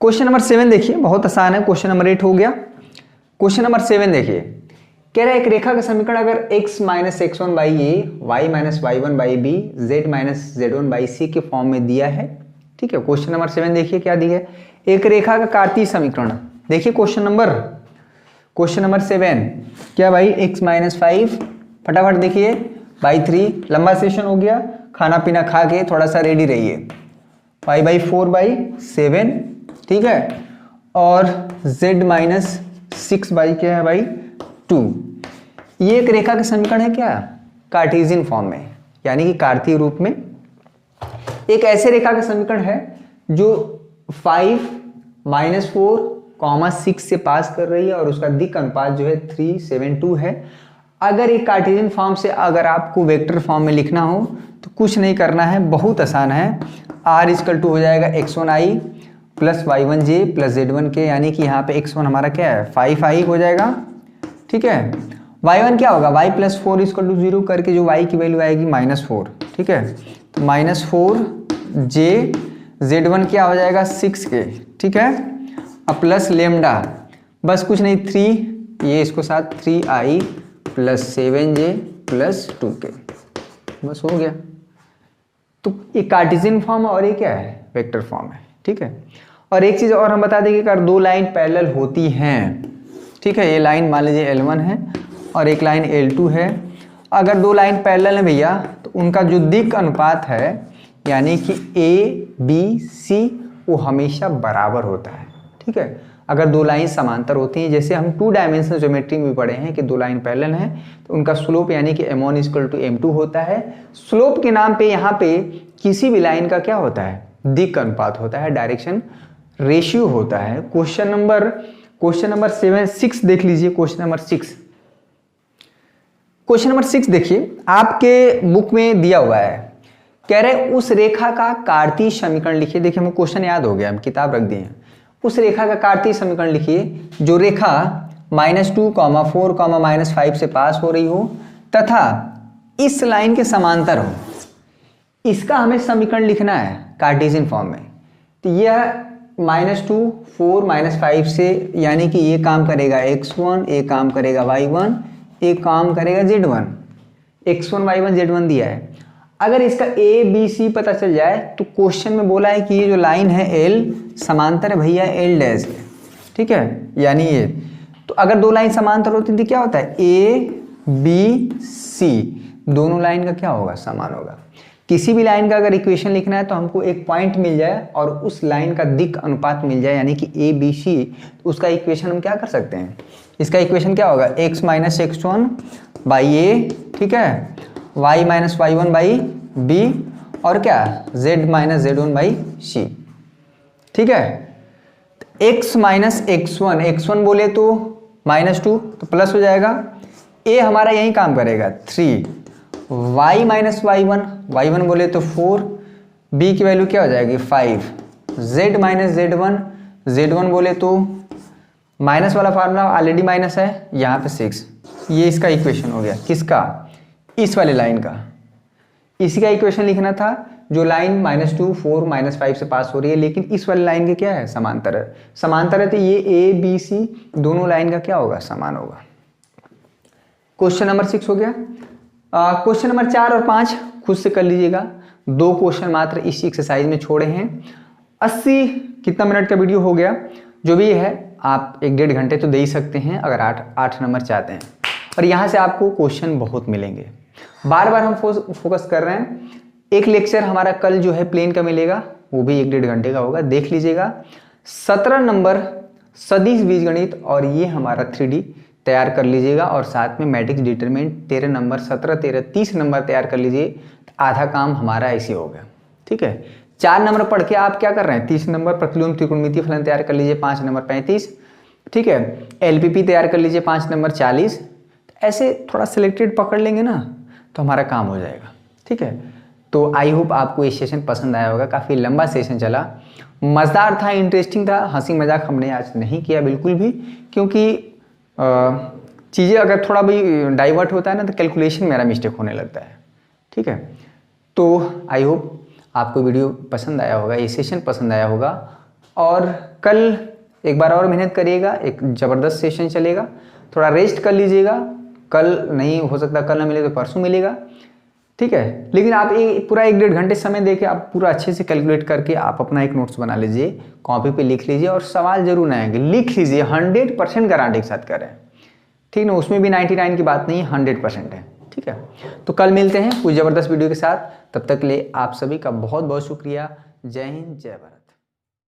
क्वेश्चन नंबर 7 देखिए, बहुत आसान है। क्वेश्चन नंबर 8 हो गया। क्वेश्चन नंबर 7 देखिए, कह रहा है एक रेखा का समीकरण अगर x minus x1 by A, y minus y1 by B, z minus z1 by C के फॉर्म में दिया है, ठीक है। क्वेश्चन नंबर 7 देखिए क्या दिया है, एक रेखा का कार्तीय समीकरण। देखिए क्वेश्चन नंबर 7 क्या भाई, x माइनस 5, फटाफट देखिए, बाई 3, लंबा सेशन हो गया, खाना पीना खा के थोड़ा सा रेडी रहिए, पाई बाई 4/7, ठीक है। और z माइनस 6 बाई क्या है भाई 2। ये एक रेखा का समीकरण है क्या, कार्टेशियन फॉर्म में, यानी कि कार्तीय रूप में। एक ऐसे रेखा का समीकरण है जो 5 -4, 6 से पास कर रही है और उसका दिक् अनुपात जो है 3 7 2 है। अगर एक कार्टेशियन फॉर्म से अगर आपको वेक्टर फॉर्म में लिखना हो तो कुछ नहीं करना है, बहुत आसान है। r इक्वल टू हो जाएगा x1i plus y1j plus z1k, यानी कि यहाँ पे x1 हमारा क्या है 5i हो जाएगा, ठीक है। y1 क्या होगा, y प्लस 4 इक्वल टू 0 करके जो y की वैल्यू आएगी -4, ठीक है। तो -4j, z1 क्या हो जाएगा 6k, ठीक है। अब प्लस लेमडा, बस कुछ नहीं 3, ये इसको साथ 3i plus 7j plus 2k, बस हो गया। तो ये कार्टेशियन फॉर्म और ये क्या है, वेक्टर फॉर्म है, ठीक है। और एक चीज़ और हम बता दें कि अगर दो लाइन पैरेलल होती हैं, ठीक है, ये लाइन मान लीजिए L1 है और एक लाइन L2 है, अगर दो लाइन पैरेलल है भैया तो उनका जो दिक् अनुपात है यानी कि A B C वो हमेशा बराबर होता है, ठीक है। अगर दो लाइन समांतर होती हैं, जैसे हम 2 डायमेंशनल ज्योमेट्री में पढ़े हैं कि दो लाइन पैरेलल हैं तो उनका स्लोप यानी कि m1 इक्वल टू m2 होता है। स्लोप के नाम पे यहाँ पे किसी भी लाइन का क्या होता है, दिक् अनुपात होता है, डायरेक्शन रेशियो होता है। क्वेश्चन नंबर 6 देख लीजिए। क्वेश्चन नंबर 6 देखिए, आपके बुक में दिया हुआ है, कह रहे उस रेखा का कार्तीय समीकरण लिखिए। देखिए हमें क्वेश्चन याद हो गया, हम किताब रख दिए हैं। उस रेखा का कार्तीय समीकरण लिखिए जो रेखा -2, 4, -5 से पास हो रही हो तथा इस लाइन के समांतर हो। इसका हमें समीकरण लिखना है कार्टेशियन फॉर्म में। तो यह -2, 4, -5 से, यानी कि ये काम करेगा x1, ये काम करेगा y1, ये काम करेगा z1। x1 y1 z1 दिया है। अगर इसका a b c पता चल जाए तो क्वेश्चन में बोला है कि ये जो लाइन है L समांतर है भैया L डैश है, ठीक है, यानी ये। तो अगर दो लाइन समांतर होती तो क्या होता है, a b c दोनों लाइन का क्या होगा, समान होगा। किसी भी लाइन का अगर इक्वेशन लिखना है तो हमको एक पॉइंट मिल जाए और उस लाइन का दिक् अनुपात मिल जाए, यानी कि ए बी सी, तो उसका इक्वेशन हम क्या कर सकते हैं, इसका इक्वेशन क्या होगा, x minus X one by A, ठीक है, y minus Y one by B, और क्या z minus Z one by C, ठीक है। x माइनस एक्स वन बोले तो -2 तो प्लस हो जाएगा, a हमारा यही काम करेगा 3, y माइनस वाई वन बोले तो 4, b की वैल्यू क्या हो जाएगी 5, z माइनस जेड वन बोले तो माइनस वाला फार्मूला ऑलरेडी माइनस है, यहाँ पे 6, ये इसका इक्वेशन हो गया, किसका, इस वाले लाइन का। इसी का इक्वेशन लिखना था जो लाइन -2, 4, -5 से पास हो रही है, लेकिन इस वाली लाइन के क्या है, समांतर है। समांतर है तो ये ए बी सी दोनों लाइन का क्या होगा, समान होगा। क्वेश्चन नंबर 6 हो गया। क्वेश्चन नंबर 4 और 5 खुद से कर लीजिएगा, 2 क्वेश्चन मात्र इसी एक्सरसाइज में छोड़े हैं। 80 कितना मिनट का वीडियो हो गया, जो भी है आप 1-1.5 घंटे तो दे ही सकते हैं अगर 8 नंबर चाहते हैं, और यहाँ से आपको क्वेश्चन बहुत मिलेंगे। बार बार हम फोकस कर रहे हैं। एक लेक्चर हमारा कल जो है प्लेन का मिलेगा, वो भी 1-1.5 घंटे का होगा, देख लीजिएगा। 17 नंबर सदिश बीजगणित और ये हमारा 3D तैयार कर लीजिएगा, और साथ में मैट्रिक्स डिटरमिनेंट 13 नंबर, 17, 13, 30 नंबर तैयार कर लीजिए। आधा काम हमारा ऐसे हो गया, ठीक है। 4 नंबर पढ़ के आप क्या कर रहे हैं, 30 नंबर प्रतिलोम त्रिकोणमितीय फलन तैयार कर लीजिए, 5 नंबर 35, ठीक है। LPP तैयार कर लीजिए 5 नंबर 40। ऐसे थोड़ा सिलेक्टेड पकड़ लेंगे ना तो हमारा काम हो जाएगा, ठीक है। तो आई होप आपको ये सेशन पसंद आया होगा, काफ़ी लंबा सेशन चला, मज़ेदार था, इंटरेस्टिंग था, हंसी मजाक हमने आज नहीं किया बिल्कुल भी, क्योंकि चीज़ें अगर थोड़ा भी डाइवर्ट होता है ना तो कैलकुलेशन मेरा मिस्टेक होने लगता है, ठीक है। तो आई होप आपको वीडियो पसंद आया होगा, ये सेशन पसंद आया होगा, और कल एक बार और मेहनत करिएगा, एक ज़बरदस्त सेशन चलेगा। थोड़ा रेस्ट कर लीजिएगा, कल नहीं हो सकता, कल ना मिले तो परसों मिलेगा, ठीक है। लेकिन आप पूरा 1-1.5 घंटे समय देके आप पूरा अच्छे से कैलकुलेट करके आप अपना एक नोट्स बना लीजिए, कॉपी पे लिख लीजिए, और सवाल जरूर ना आएंगे, लिख लीजिए, 100% गारंटी के साथ करें, ठीक ना। उसमें भी 99 की बात नहीं है, 100% है, ठीक है। तो कल मिलते हैं कुछ ज़बरदस्त वीडियो के साथ, तब तक के लिए आप सभी का बहुत बहुत शुक्रिया। जय हिंद, जय भारत।